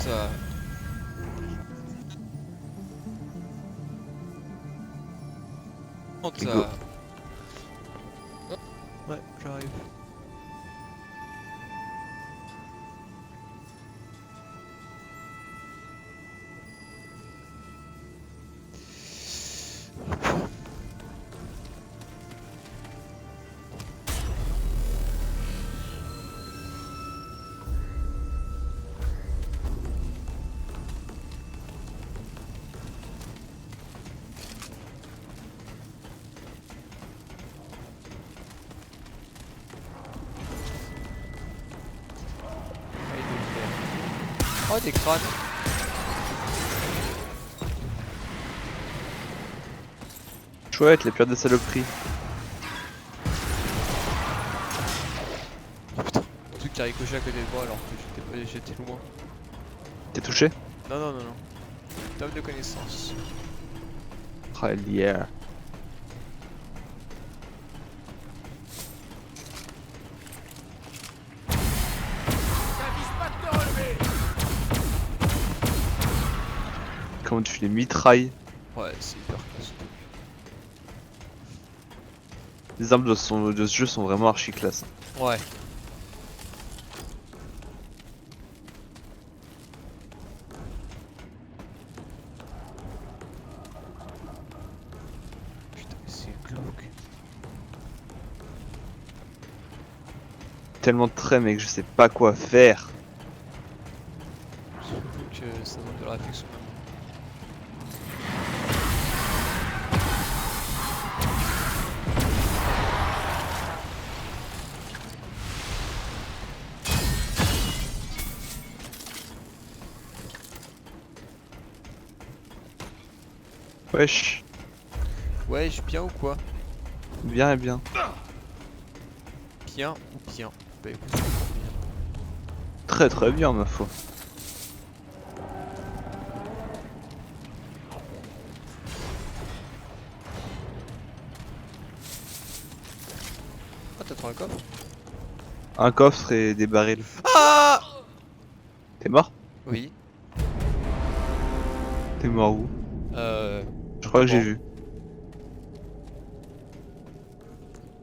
ça. Monte Go. ça. Ouais, j'arrive. Oh, des crânes. Chouette, les pires de saloperie. Oh putain, un truc qui a ricoché à côté de moi alors que j'étais loin. T'es touché? Non, non, non, non. Tome de connaissance. Ah, yeah. Comment tu les mitrailles? Ouais, c'est hyper classe. Les armes de ce jeu sont vraiment archi classe. Ouais. Putain, mais c'est glauque. Tellement de traits, mec, je sais pas quoi faire. Surtout que ça demande de la réflexion maintenant. Wesh, Ouais, je bien ou quoi? bien et bien. Bien ou bien? Bah écoute, c'est encore bien. Très très bien, ma foi. Ah, t'as trouvé un coffre? Un coffre et des barils. Ah! T'es mort? Oui. T'es mort où? Euh. Je crois que j'ai Comment? vu.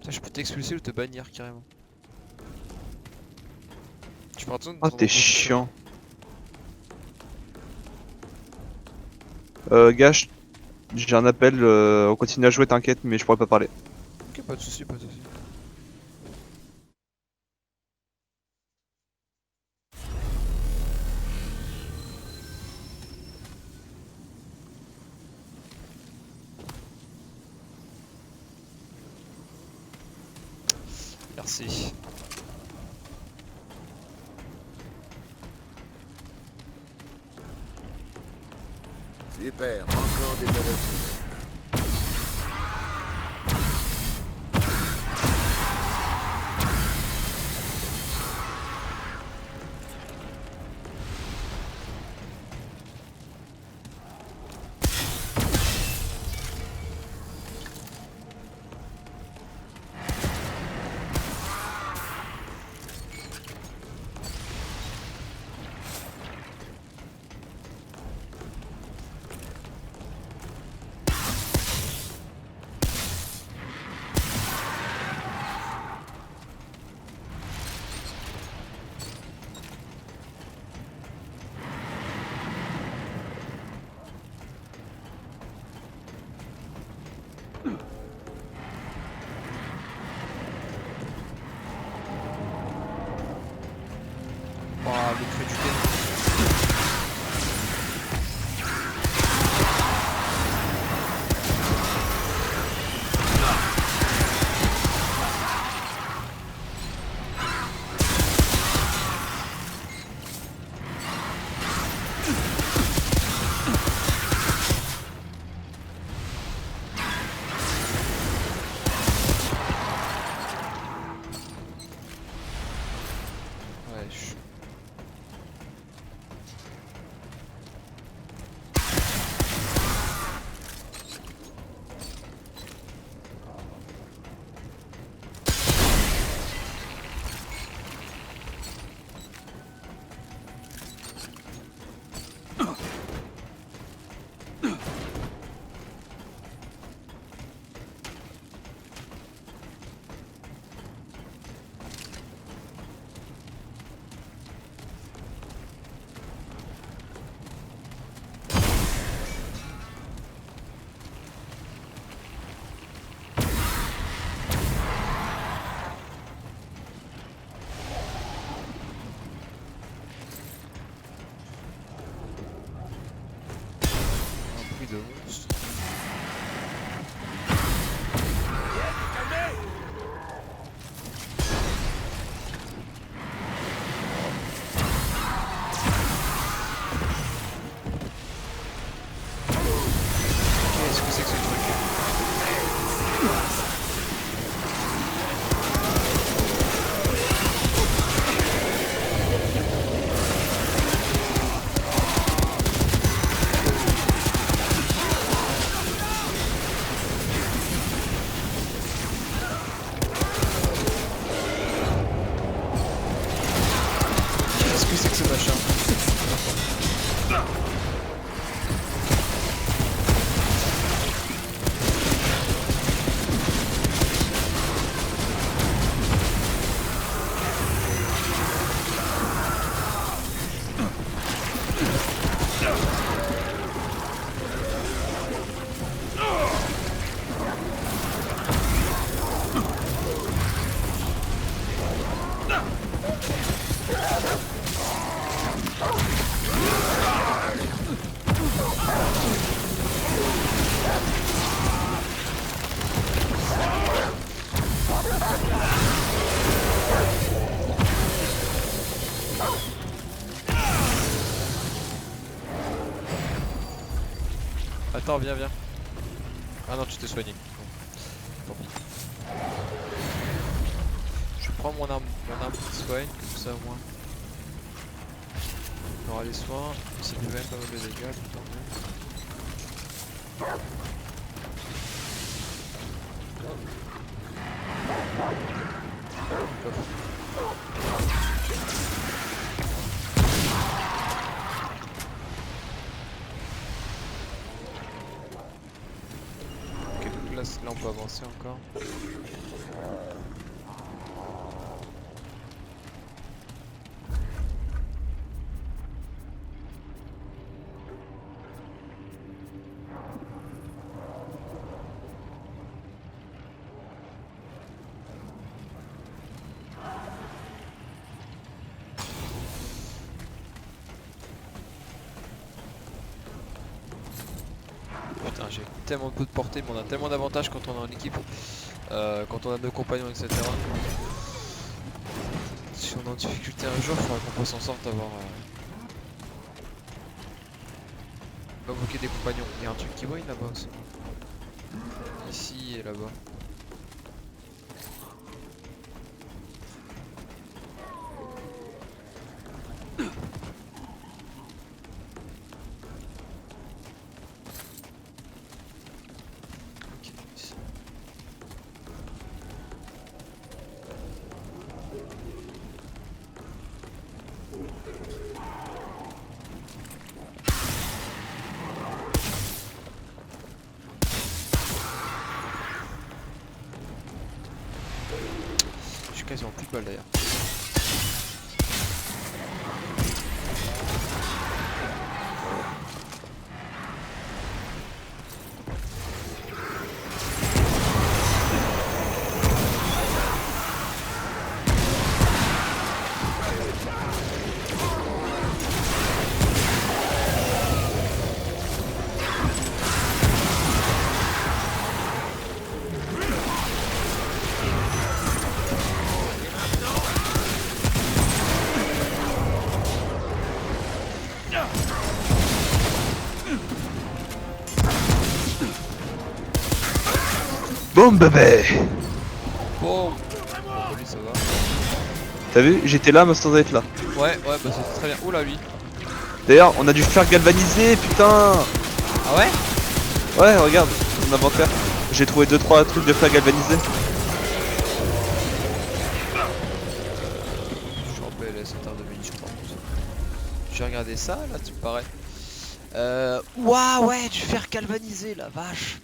Ça, je peux t'expulser ou te bannir carrément. Tu feras attention Ah, dans ton t'es position. chiant. Gage, j'ai un appel, on continue à jouer, t'inquiète, mais je pourrais pas parler. Ok, pas de soucis, pas de soucis. Merci. Super, encore des mauvaises. Attends, viens, viens. Ah non, tu t'es soigné. Bon, tant pis. Je prends mon arme qui soigne, comme ça au moins. On aura les soins, ça fait quand même pas mal de dégâts, tout en mieux. Ok, donc là on peut avancer encore. Putain, j'ai tellement de peu de portée, mais on a tellement d'avantages quand on est en équipe, quand on a deux compagnons, etc. Si on est en difficulté un jour, il faudra qu'on s'en sorte d'avoir. Invoquer des compagnons. Il y a un truc qui brille là-bas aussi. Ici et là-bas. Ok, ici. J'ai quasiment plus de balles d'ailleurs. Boum bébé. Bon, lui ça va. T'as vu, j'étais là mais sans être là. Ouais, bah c'est très bien. Oula lui. D'ailleurs, on a dû faire galvaniser, putain. Ah ouais? Ouais, regarde, mon inventaire. J'ai trouvé 2-3 trucs de fer galvanisé. Je suis en PLS en termes de munitions par contre. J'ai regardé ça là, tu me paraît. Ouah ouais, du fer galvanisé la vache.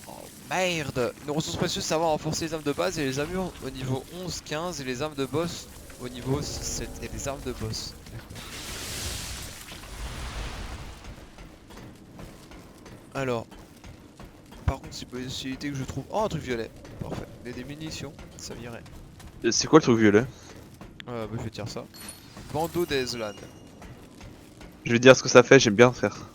Oh merde. Une ressource précieuse, ça va renforcer les armes de base et les armures au niveau 11, 15 et les armes de boss au niveau 6, 7 et les armes de boss. Alors, par contre, c'est une possibilité que je trouve. Oh, un truc violet. Parfait. Et des munitions, ça virait. C'est quoi le truc violet? Bah, je vais dire ça. Bandeau d'Ezlan. Je vais dire ce que ça fait, j'aime bien faire.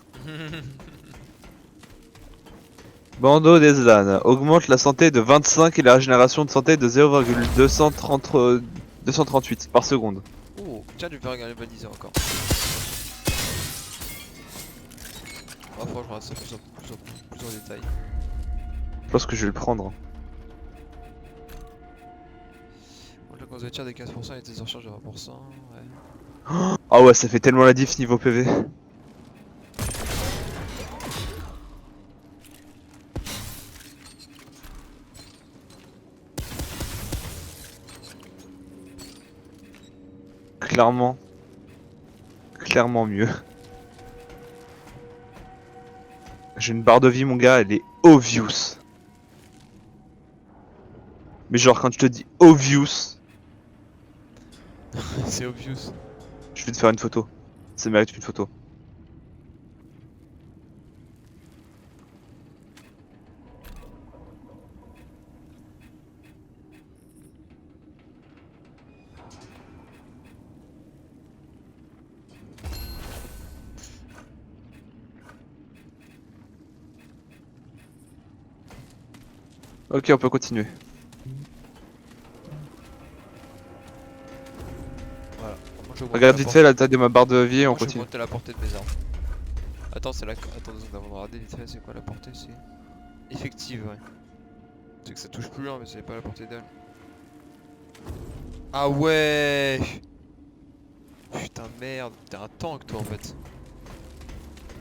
Bandeau d'Ezlan augmente la santé de 25 et la régénération de santé de 0,238 par seconde. Oh, tiens, du fer galvanisé encore. Ah, franchement, je regarde ça plus en détail. Je pense que je vais le prendre. Donc là, quand vous avez tir des 15% et des surcharges de 20%, ouais. Ah ouais, ça fait tellement la diff niveau PV. Clairement. Clairement mieux. J'ai une barre de vie mon gars, elle est obvious. Mais genre quand je te dis obvious, C'est obvious. je vais te faire une photo. Ça mérite une photo. Ok, on peut continuer. Voilà. Moi, je Regarde vite fait la taille de ma barre de vie et on Je vais continue. monter la portée de mes armes. Attends, c'est la. Attends, on va regarder vite fait, c'est quoi la portée? C'est effective, ouais. C'est que ça touche plus loin, mais c'est pas la portée d'elle. Ah ouais! Putain, merde, t'es un tank toi en fait.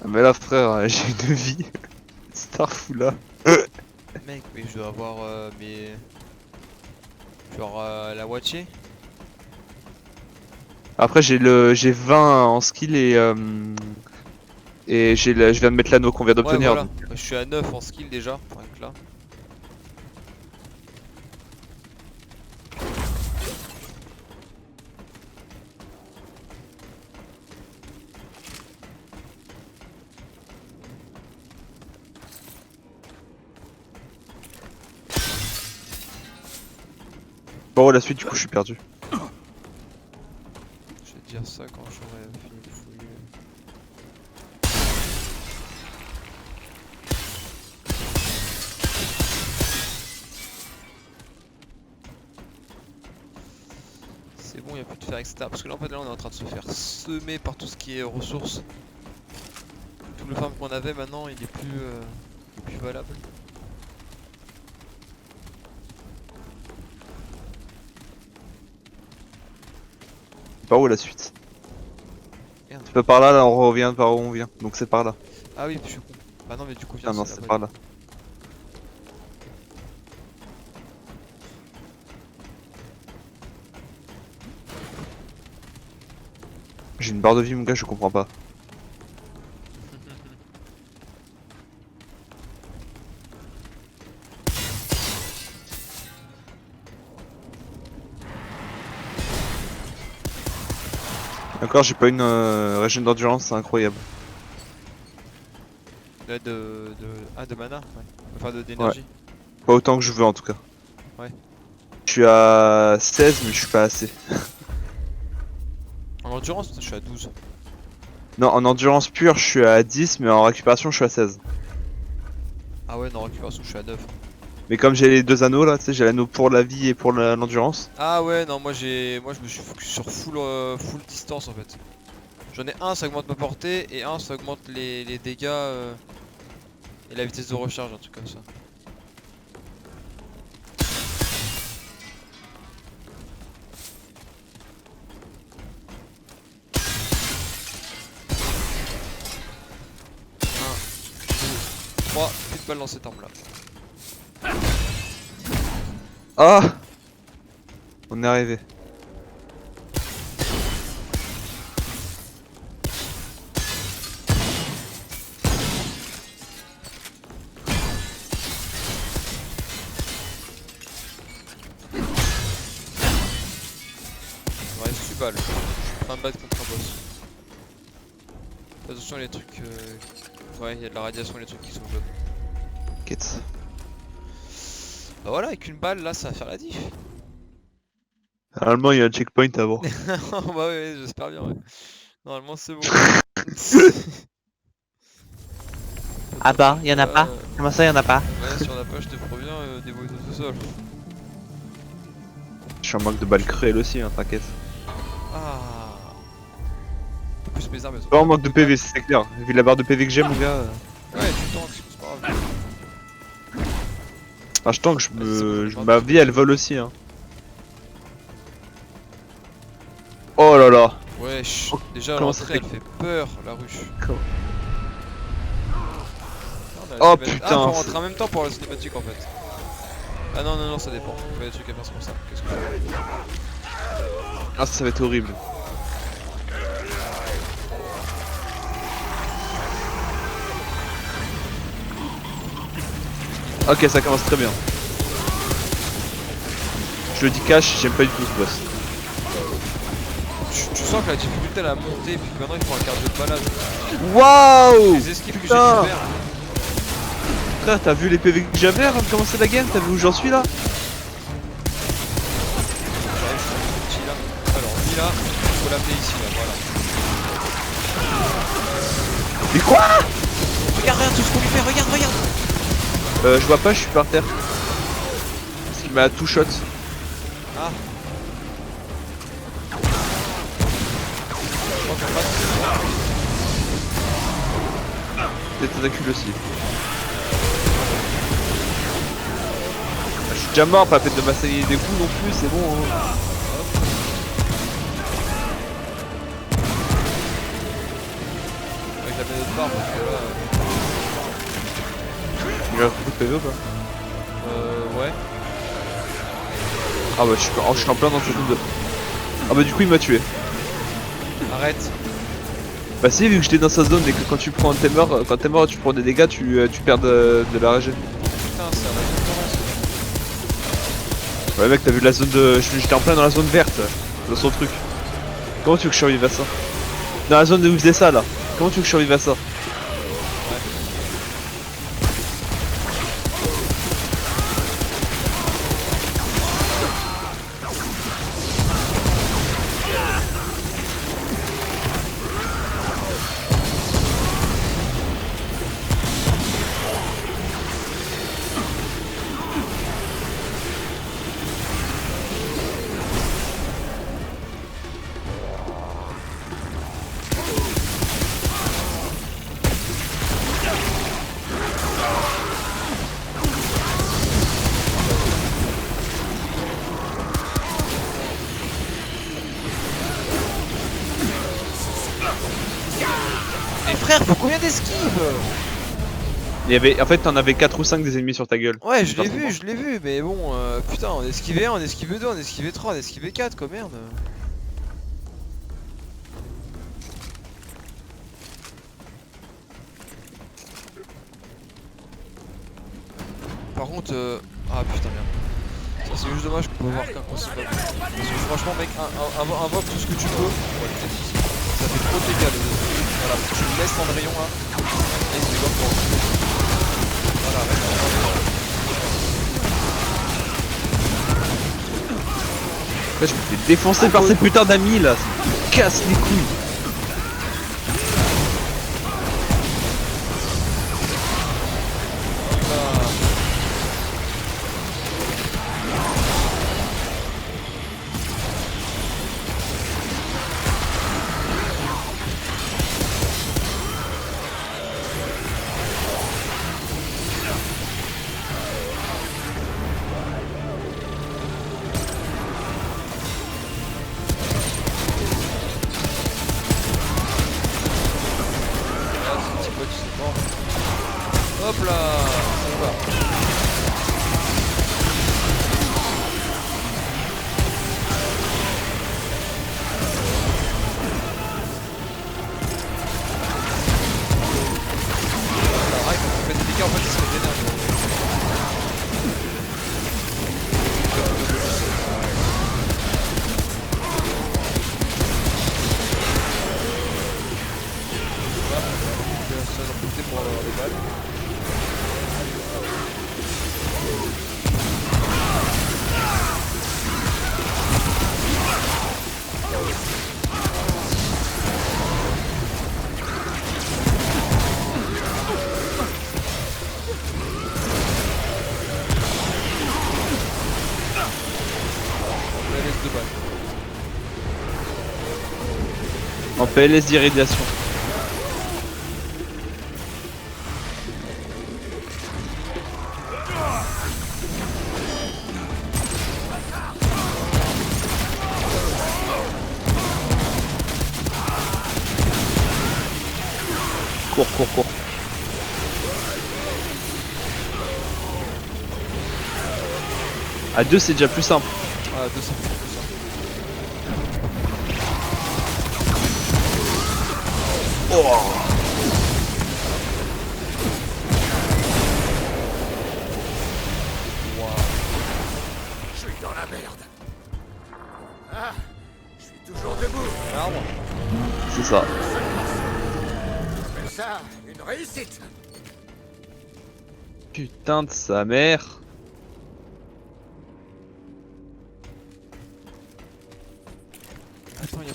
Ah, mais là, frère, j'ai une vie. Starfou là. Mec, mais je dois avoir mes. Genre la moitié? Après, j'ai 20 en skill et je viens de mettre l'anneau qu'on vient Ouais, d'obtenir. voilà. Je suis à 9 en skill déjà, rien que là. Bon, la suite, du coup, je suis perdu. Je vais te dire ça quand j'aurai fini de fouiller. C'est bon, il n'y a plus de fer, etc. Parce que là, en fait, là, on est en train de se faire semer par tout ce qui est ressources. Tout le farm qu'on avait maintenant, il est plus valable. Par où la suite? Merde. C'est pas par là, là, on revient par où on vient. Donc c'est par là. Ah oui, je suis con. Bah non, mais du coup, Ah non, c'est par là. J'ai une barre de vie, mon gars, je comprends pas. Encore, j'ai pas une régime d'endurance, c'est incroyable. De mana, ouais. Enfin, d'énergie. Pas autant que je veux en tout cas. Ouais. Je suis à 16, mais je suis pas assez. En endurance, je suis à 12. Non, en endurance pure, je suis à 10, mais en récupération, je suis à 16. Ah ouais, non, récupération, je suis à 9. Mais comme j'ai les deux anneaux là, tu sais, j'ai l'anneau pour la vie et pour l'endurance. Ah ouais, non, moi je me suis focus sur full distance en fait. J'en ai un, ça augmente ma portée, et un, ça augmente les dégâts et la vitesse de recharge, un truc comme ça. Un, deux, trois, plus de balles dans cette arme là. Ah! On est arrivé. Il me reste 8 balles. Je suis en train de battre contre un boss. Attention les trucs. Ouais, il y a de la radiation, les trucs qui sont jaunes. Quête. Bah voilà, avec une balle là, ça va faire la diff. Normalement, il y a un checkpoint avant. Bah ouais, j'espère bien, ouais. Normalement, c'est bon. Ah bah, y en a pas. Comment ça, y en a pas? Ouais, si on a pas, je te préviens, débrouille-toi tout seul. Je suis en manque de balles cruelles aussi, hein, t'inquiète. Ah. En plus, mes armes elles sont. Pas en manque de PV, c'est clair. Vu la barre de PV que j'ai, mon gars. Ouais, tu tanks, c'est pas grave. Ah, je tank, Vas-y, c'est bon, j'en ai ma marre. vie elle vole aussi, hein. Oh là là. Wesh, déjà comment ça l'entrée elle fait peur, la ruche. Comment- Merde, Oh, la cinématique- putain, Ah, faut c'est- rentrer en même temps pour la cinématique en fait. Ah non, non, non, ça dépend. Il y a des trucs à faire, c'est pour ça. Qu'est-ce que je fais? Ah, ça va être horrible. Ok, ça commence très bien. Je le dis cash, j'aime pas du tout ce boss. Tu sens que la difficulté elle a monté, puis maintenant il faut un cardio de malade. Waouh! Les esquives que j'ai dû Putain. faire. Frère, t'as vu les PV que j'avais avant de commencer la game? T'as vu où j'en suis là? J'arrive, je suis un peu petit là. Alors, lui là, il faut l'amener ici là, voilà. Mais quoi? Regarde, regarde tout ce qu'on lui fait, regarde, regarde. Je vois pas, je suis par terre. Parce qu'il m'a tout shot. Ah. Je crois qu'en face, des tentacules aussi. Je suis déjà mort, pas la peine de m'assailler des coups non plus, c'est bon. Hein. Avec la manette barre parce que là. Il a beaucoup de PV ou pas? Ouais. Ah bah je suis en plein dans cette zone de... Ah bah du coup il m'a tué. Arrête. Bah si, vu que j'étais dans sa zone et que quand tu prends t'es mort, quand t'es mort tu prends des dégâts, tu perds de la régène. Putain, c'est un référence. Ouais mec, t'as vu la zone de... J'étais en plein dans la zone verte, dans son truc. Comment tu veux que je survive à ça? Dans la zone où il faisait ça là. Comment tu veux que je survive à ça? Mais frère, faut combien d'esquives? Il y avait... En fait t'en avais 4 ou 5 des ennemis sur ta gueule. Ouais, je l'ai vu, mais bon, putain, on esquivait 1, on esquivait 2, on esquivait 3, on esquivait 4, quoi, merde. Par contre, ah putain, merde. Ça, c'est juste dommage qu'on peut voir qu'un concept. Parce que franchement, mec, invoque tout ce que tu peux. Ouais, ça fait trop de dégâts, les deux. Voilà, tu me laisses Cendrillon là. Et c'est bon pour. Voilà, reste en Cendrillon. Là je me fais défoncer par ces putains d'amis là, ça me casse les couilles. Hop là, ça va. Arrête, quand tu fais des dégâts, en fait, il se régénère. Ça j'en profiter pour avoir des balles. PLS de balles. En PLS d'irradiation. Cours. À 2 c'est déjà plus simple. Ah, 200 plus ça. Je suis dans la merde. Ah, je suis toujours debout. Arbre. C'est ça. J'appelle ça une réussite. Putain de sa mère. Attends, y'a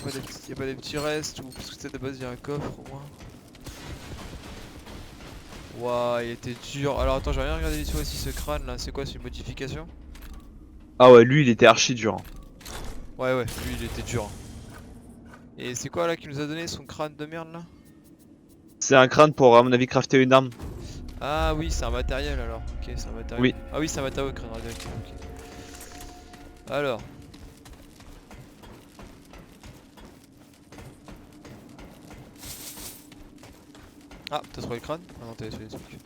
pas des petits restes ou parce que c'est de base y'a un coffre au moins. Waouh, il était dur. Alors attends, j'ai rien regardé sur ici ce crâne là, c'est quoi, c'est une modification? Ah ouais, lui il était archi dur. Ouais, lui il était dur. Et c'est quoi là qui nous a donné son crâne de merde là? C'est un crâne pour, à mon avis, crafter une arme. Ah oui, c'est un matériel alors. Ok, c'est un matériel. Oui. Ah oui, c'est un matériau crâne radioactif. Ok. Alors. Ah, t'as trouvé le crâne? Ah non, t'avais trouvé les trucs.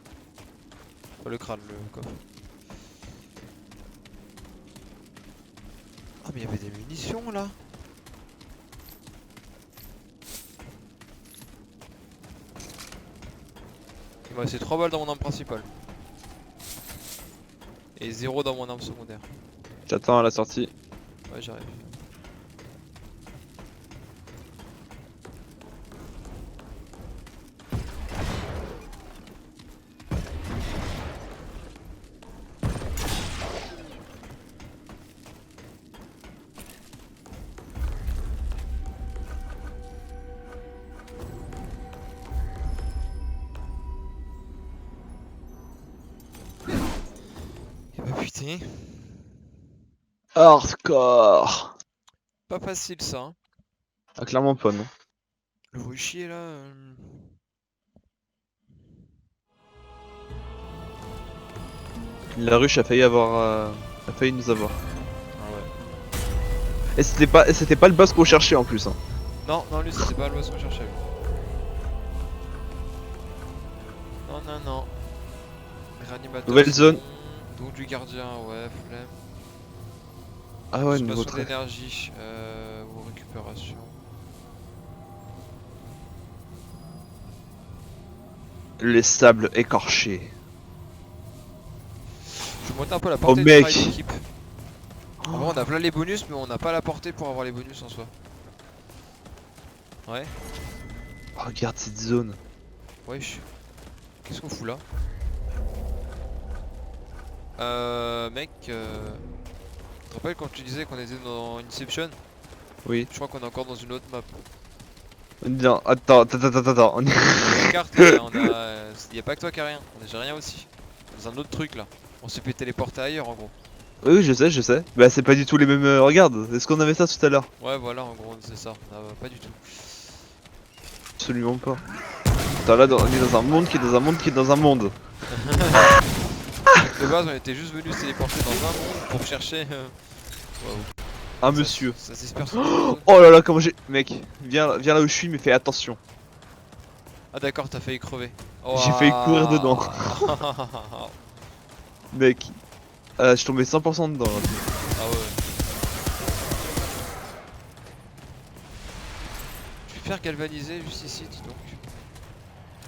Pas le crâne, le coffre. Ah, mais il y avait des munitions là. Il m'a resté 3 balles dans mon arme principale. Et 0 dans mon arme secondaire. J'attends à la sortie. Ouais, j'arrive. Et bah putain, Hardcore. pas facile ça. Hein. Ah, clairement pas, non. Le bruit chier là. La ruche a failli avoir. A failli nous avoir. Ah ouais. Et c'était pas le boss qu'on cherchait en plus. Hein. Non, non, lui c'était pas le boss qu'on cherchait. Lui. Non, non, non. Réanimateur. Nouvelle zone. Don du gardien, ouais, flemme. Ah ouais, nouveau Consommation trait. d'énergie ou récupération. Les sables écorchés. Je vais monter un peu la portée Oh, du mec. travail d'équipe. Ah bon, on a plein les bonus, mais on n'a pas la portée pour avoir les bonus en soi. Ouais, Oh, regarde cette zone. wesh. Qu'est-ce qu'on fout là? Mec, tu te rappelles quand tu disais qu'on était dans Inception? Oui. Je crois qu'on est encore dans une autre map. Non, attends. On est- La carte, y a pas que toi qui a rien, j'ai rien aussi. Dans un autre truc là. On s'est fait téléporter ailleurs en gros. Oui, je sais. Bah, c'est pas du tout les mêmes. Regarde, est-ce qu'on avait ça tout à l'heure? Ouais, voilà, en gros, c'est ça. Ah, bah, pas du tout. Absolument pas. Attends, là, on est dans un monde qui est dans un monde qui est dans un monde. De base, on était juste venu se téléporter dans un monde pour chercher. Waouh. Un monsieur. Ça s'espère sur toute la zone. Oh là là, comment j'ai. Mec, viens là où je suis, mais fais attention. Ah, d'accord, t'as failli crever. J'ai failli courir dedans. Ah Mec, je suis tombé 100% dedans. Là. ouais. Je vais faire galvaniser juste ici, dis donc.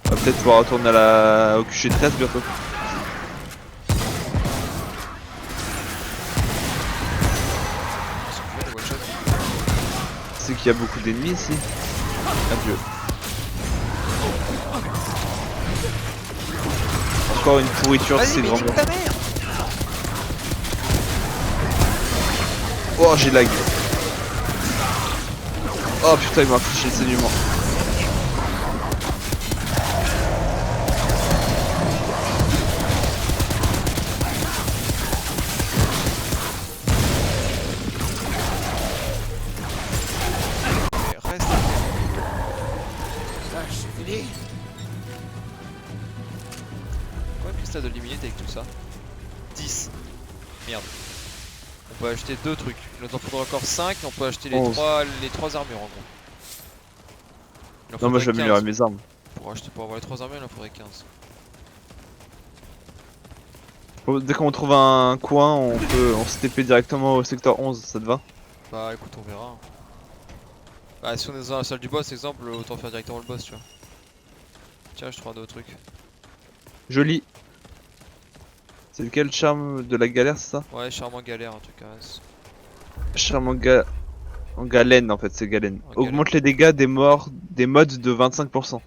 On va peut-être pouvoir retourner au QG13 bientôt. Qu'est-ce qu'on fait, les one-shots? C'est qu'il y a beaucoup d'ennemis ici. Adieu. Encore une pourriture, Vas-y, c'est mais vraiment. nique ta mère! Oh, j'ai lag. Oh putain, il m'a affiché le saignement. Reste. Ah, c'est fini. Combien de cristal de luminite avec tout ça? 10. Merde. On peut acheter 2 trucs. Il nous en faudra encore 5 et on peut acheter les 11. 3 armures en gros. Il en Non, moi faudrait je vais améliorer 15. mes armes. Pour avoir les 3 armures, il en faudrait 15. Bon, dès qu'on trouve un coin, on se TP directement au secteur 11, ça te va? Bah écoute, on verra. Bah si on est dans la salle du boss, exemple, autant faire directement le boss, tu vois. Tiens, je trouve un autre truc. Joli. C'est lequel, charme de la galère, c'est ça? Ouais, charmant galère, un truc à Charme en galène en fait, c'est galène. En Augmente les dégâts des modes de 25%.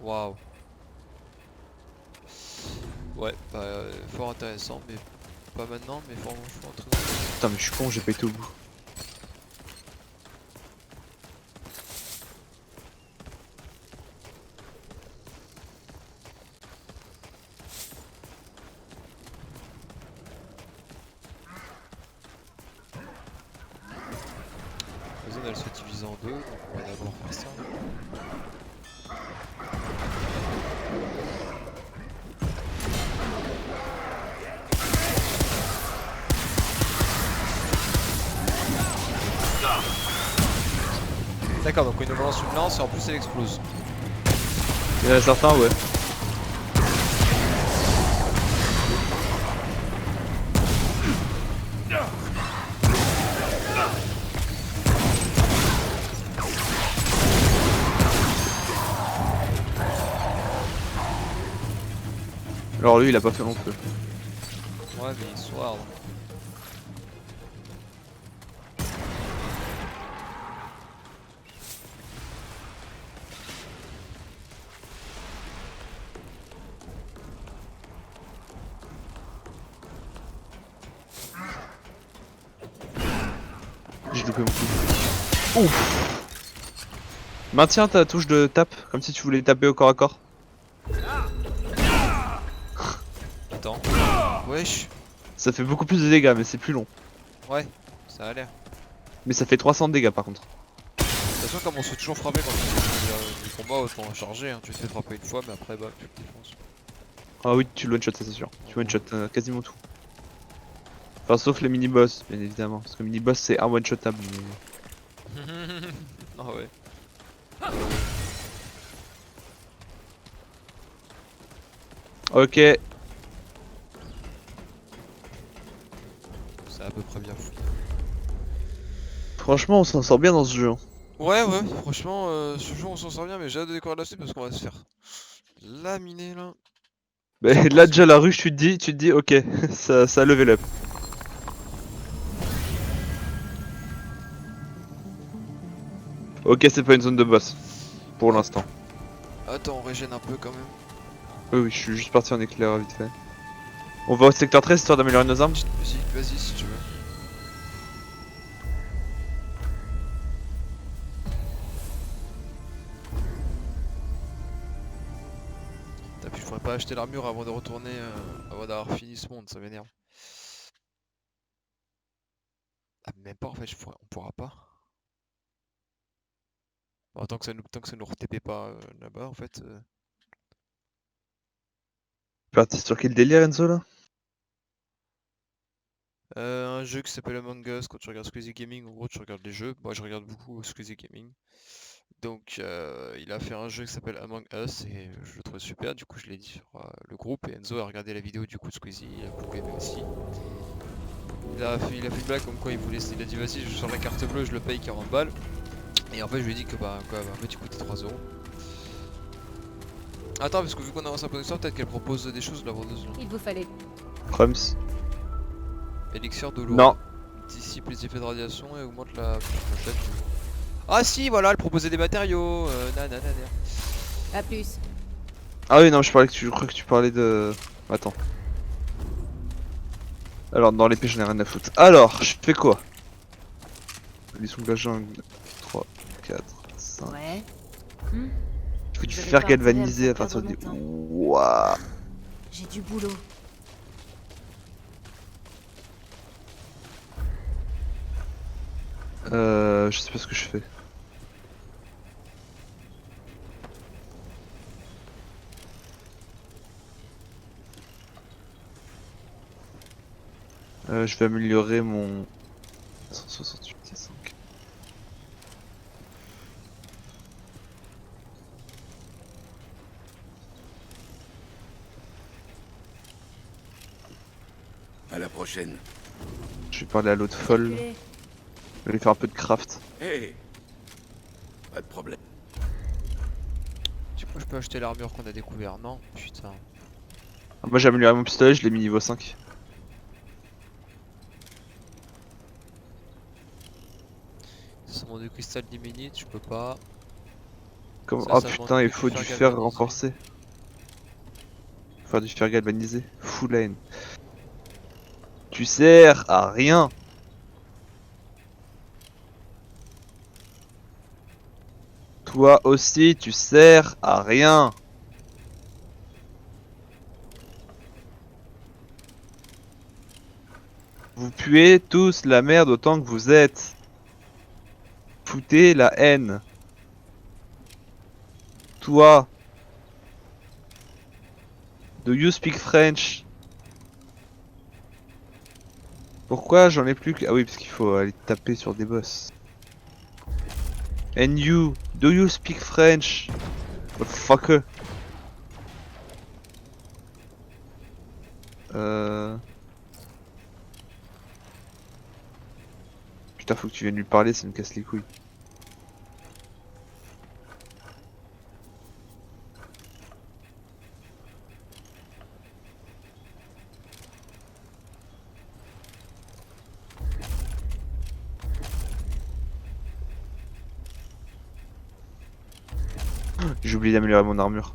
Waouh. Ouais, bah fort intéressant, mais pas maintenant, mais franchement très intéressant. Putain mais je suis con, j'ai pas été au bout. La zone elle se divise en deux, donc on va d'abord faire ça. D'accord, donc quand il nous balance une lance et en plus elle explose. Il y en a certains, ouais. Alors lui il a pas fait non plus. Ouais, mais sword. J'ai loupé mon coup. Ouf. Maintiens ta touche de tape, comme si tu voulais taper au corps à corps. Attends. Wesh. Ça fait beaucoup plus de dégâts mais c'est plus long. Ouais, ça a l'air. Mais ça fait 300 de dégâts par contre. De toute façon, comme on se fait toujours frapper quand on fait du combat, autant charger. Hein. Tu te fais frapper une fois, mais après, bah, tu te défonces. Ah oui, tu le one shot, ça c'est sûr. Tu one shot quasiment tout. Enfin, sauf les mini-boss, bien évidemment. Parce que mini-boss c'est un one shotable. Mais... Ah ouais. Ok. C'est à peu près bien fou. Franchement, on s'en sort bien dans ce jeu. Hein. Ouais, ouais, franchement, ce jeu on s'en sort bien, mais j'ai hâte de découvrir la suite parce qu'on va se faire laminer là. Mais là, déjà, la ruche, tu te dis, ok, ça a level up. Ok, c'est pas une zone de boss. Pour l'instant. Attends, on régène un peu quand même. Oui, oui, je suis juste parti en éclair vite fait. On va au secteur 13 histoire d'améliorer nos armes. Petite musique, vas-y si tu veux. T'as pu, je pourrais pas acheter l'armure avant de retourner, avant d'avoir fini ce monde, ça m'énerve. Ah, même pas en fait, on pourra pas. Bon, tant que ça nous re-TP pas là-bas en fait. Parti sur quel délire, Enzo là? Un jeu qui s'appelle Among Us, quand tu regardes Squeezie Gaming, en gros tu regardes les jeux. Moi je regarde beaucoup Squeezie Gaming. Donc il a fait un jeu qui s'appelle Among Us et je le trouve super, du coup je l'ai dit sur le groupe et Enzo a regardé la vidéo du coup de Squeezie, il a beaucoup aimé aussi. Il a fait une blague comme quoi il a dit vas-y je sors la carte bleue, je le paye 40 balles. Et en fait je lui ai dit que bah en fait il coûtait 3 euros. Attends parce que vu qu'on avance un peu d'histoire, peut-être qu'elle propose des choses la vendeuse là. Il vous fallait. Crumbs. Élixir de l'eau. Non. Dissipe les effets de radiation et augmente la pochette. Ah si voilà, elle proposait des matériaux, nanana. À plus. Ah oui, non, je crois que tu parlais de... Attends. Alors, dans l'épée, j'en ai rien à foutre. Alors, je fais quoi? Mission de la jungle. 3, 4, 5. Ouais. Il faut du Vous avez fer pas galvanisé à intérêt à me partir faire des... perdre Wouah. J'ai du boulot. Je sais pas ce que je fais. Je vais améliorer mon 168 et 5. À la prochaine. Je vais parler à l'autre folle. Reculez. Je vais lui faire un peu de craft. Hé Pas de problème. Du coup je peux acheter l'armure qu'on a découvert, non? Putain. Ah, moi j'ai amélioré mon pistolet, je l'ai mis niveau 5. Ça demande du cristal liménite, je peux pas. Comme... Ça, Oh ça demande putain, il du faut fer du fer galvanisé. renforcé. Faire du fer galvanisé. Full lane. Tu sers à rien. Toi aussi, tu sers à rien. Vous puez tous la merde autant que vous êtes. Foutez la haine. Toi. Do you speak French? Pourquoi j'en ai plus que... Ah oui, parce qu'il faut aller taper sur des boss. And you, do you speak French? Motherfucker. Putain, faut que tu viennes lui parler, ça me casse les couilles. J'ai oublié d'améliorer mon armure.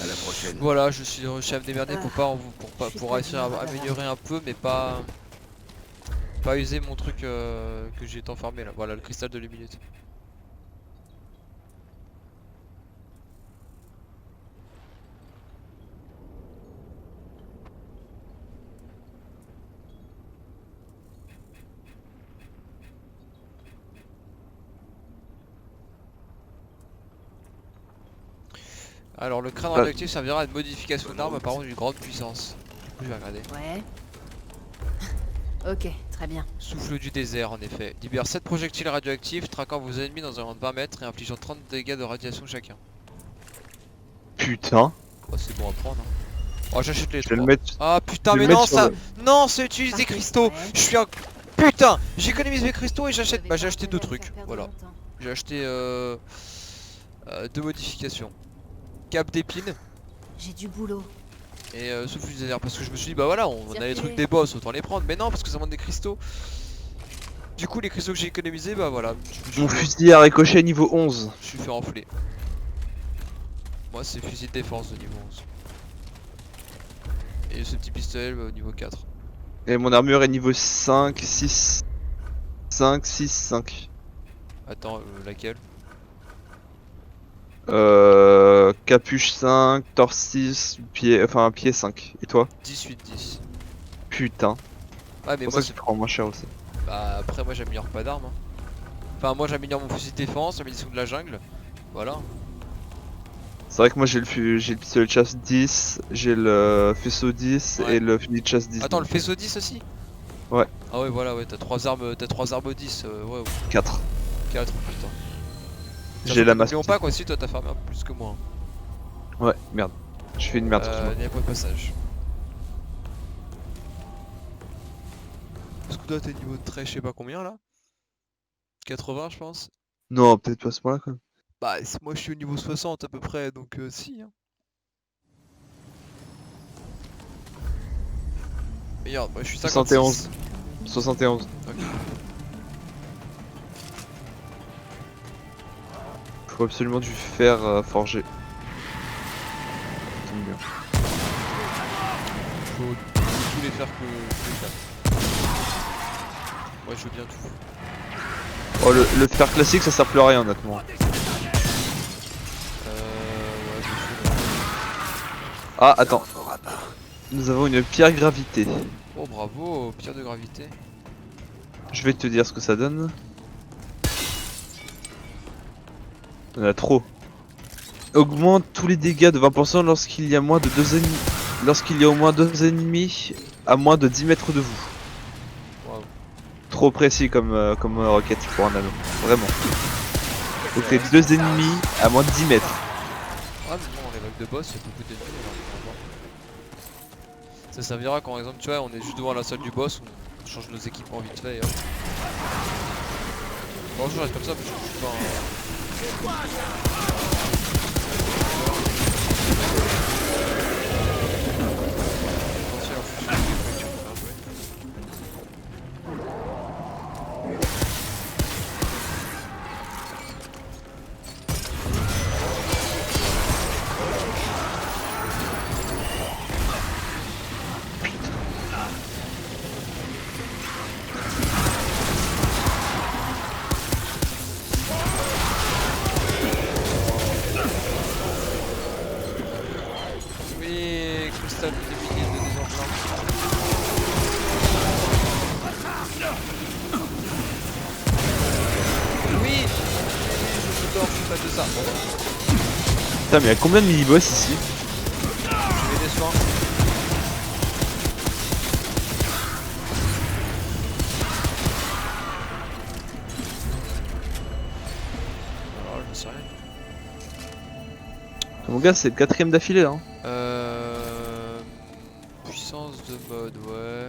À la prochaine. Voilà, je suis chef démerdé pour réussir à améliorer un peu, mais pas user mon truc que j'ai enfermé là. Voilà, le cristal de l'humilité. Alors le crâne radioactif servira à une modification d'arme apparemment d'une grande puissance. Du coup je vais regarder. Ouais. Ok, très bien. Souffle du désert en effet. Libère 7 projectiles radioactifs, traquant vos ennemis dans un rayon de 20 mètres et infligeant 30 dégâts de radiation chacun. Putain. Oh, c'est bon à prendre. Hein. Oh j'achète les Je vais le 3. mettre. Ah putain je vais mais le non mettre sur ça. le- Non c'est utiliser des Parfait, cristaux. ouais. Je suis un. Putain. J'économise mes cristaux et j'achète. Je Bah vais j'ai acheté pas 2 vous faire trucs. perdre Voilà. mon temps. J'ai acheté 2 modifications. Cap d'épine J'ai du boulot. et souffle du désert. Parce que je me suis dit bah voilà on a les trucs Circulez. des boss autant les prendre. Mais non parce que ça demande des cristaux. Du coup les cristaux que j'ai économisés bah voilà. Mon fusil à ricochet niveau 11. Je suis fait enfler. Moi c'est fusil de défense de niveau 11. Et ce petit pistolet au niveau 4. Et mon armure est niveau 5, 6. 5, 6, 5. Attends, laquelle? Capuche 5, torse 6, pied, enfin pied 5. Et toi? 18-10. Putain. Ah mais C'est pour moi ça que tu prends moins cher aussi. bah après moi j'améliore pas d'armes. Hein. Enfin moi j'améliore mon fusil de défense, la munition de la jungle. Voilà. C'est vrai que moi j'ai le pistolet de chasse 10, j'ai le faisceau 10 Ouais. et le fusil de chasse 10. Attends le faisceau 10 aussi? Ouais. Ah ouais voilà ouais t'as 3 armes 10 ouais 4. 4 putain. J'ai la masse. N'oublions pas quoi si toi t'as farmé un peu plus que moi. Ouais, merde. Je fais une merde sur toi. Il y a pas de passage. Parce que toi t'es niveau de trait je sais pas combien là? 80 je pense. Non, peut-être pas à ce point-là quand même. Bah moi je suis au niveau 60 à peu près donc si hein. Mais regarde moi je suis 56. 71. Ok. Faut absolument du fer forgé. Ça tombe bien. Faut tous les faire que les faire. Moi je veux bien tout. Oh, le fer classique ça sert plus à rien honnêtement. Ouais je fais. Ah, attends. Nous avons une pierre gravité. Oh bravo, pierre de gravité. Je vais te dire ce que ça donne. On a trop. Augmente tous les dégâts de 20% lorsqu'il y a moins de 2 ennemis. Lorsqu'il y a au moins 2 ennemis à moins de 10 mètres de vous. Waouh. Trop précis comme requête pour un anneau. Vraiment. Faut que t'aies 2 ennemis à moins de 10 mètres. Ah mais bon les vagues de boss il y a beaucoup d'ennemis on va voir. Ça servira quand par exemple tu vois on est juste devant la salle du boss, on change nos équipements vite fait et hop. Bon je reste comme ça parce que je suis pas Oui, cristal illuminé de désenchantement. Oui, je suis pas de ça. Bon, Putain, mais il y a combien de mini-boss ici? je vais des soins. Mon gars, c'est le 4ème d'affilée hein. Puissance de mode, ouais.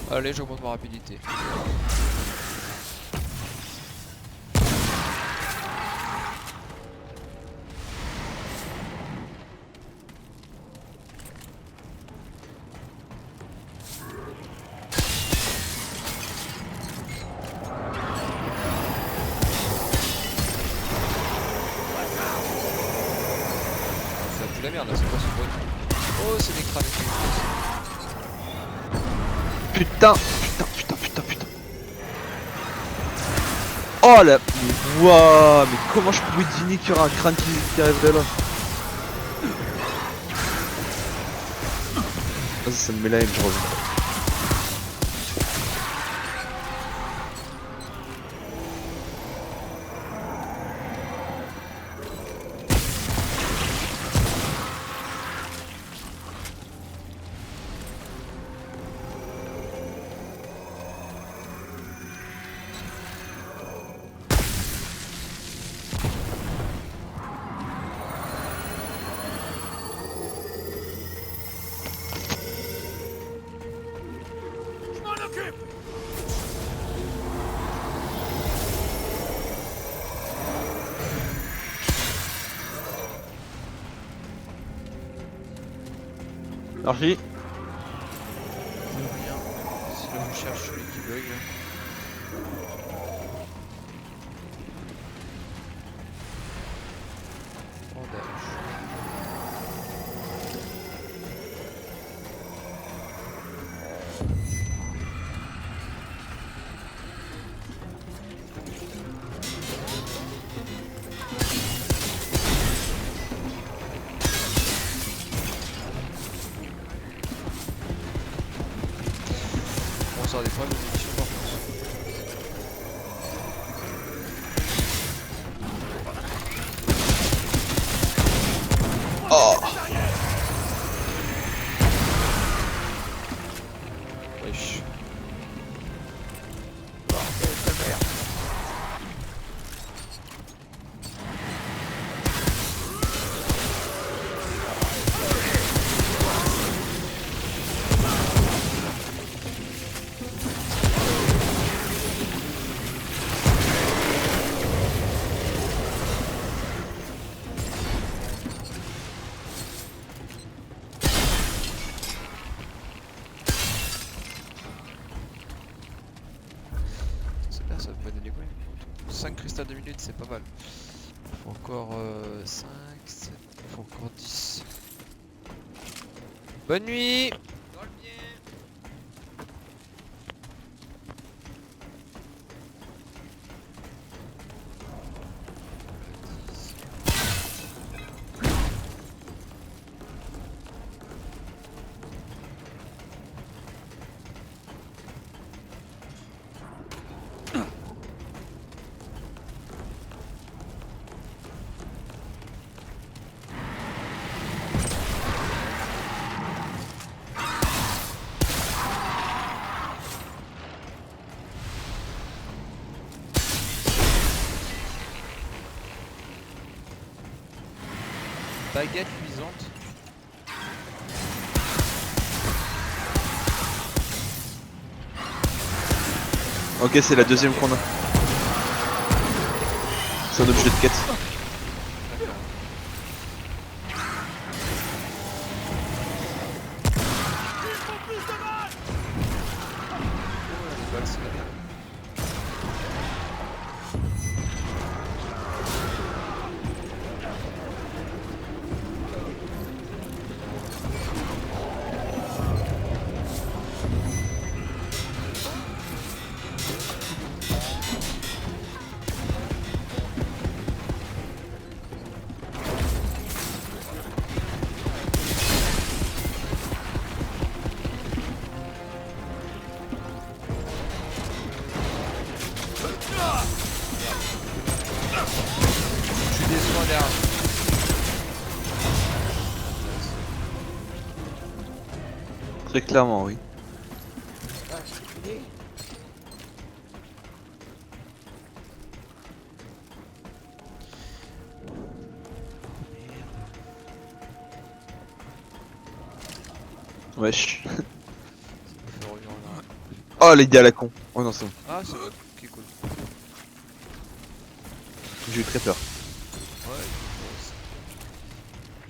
Allez, j'augmente ma rapidité. Ça pue la merde là, c'est quoi ce bruit? Oh, c'est des crânes. Putain. Oh la... Wouah, mais comment je pouvais deviner qu'il y aura un crâne qui arriverait là? Vas-y, ça me met la haine, je reviens. Je m'en occupe. Archie. Rien. C'est là où je cherche celui qui bug. Bandage. Bon, ça a des problèmes de munitions par contre. Oh. Wesh. C'est bien ça, de bonne élément. 5 cristals de minute, c'est pas mal. Il faut encore 5, 7, il faut encore 10. Bonne nuit! Dors bien. Baguette luisante. Ok, c'est la deuxième qu'on a. C'est un objet de quête. D'accord. Oh, les balles, c'est la merde. Je suis déçu derrière. Très clairement, oui. Ah, c'est fini. Wesh. Ça me fait revenir en arrière. Oh l'idée à la con. Oh non c'est bon. Ah, c'est bon. Ok, cool. J'ai eu très peur. Ouais,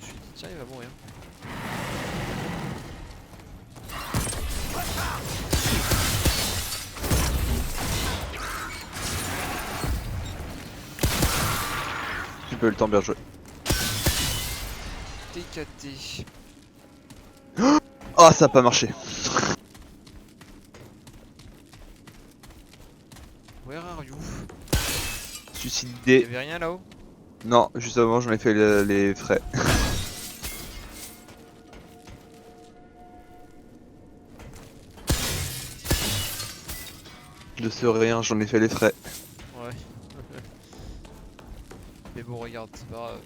je me suis dit, tiens, il va mourir. Tu peux le temps bien joué. TKT. Oh ça a pas marché. Where are you? Suicidé. Y'avait rien là-haut? Non, justement j'en ai fait les frais. De ce rien, j'en ai fait les frais. Ouais. Mais bon, regarde, c'est pas grave.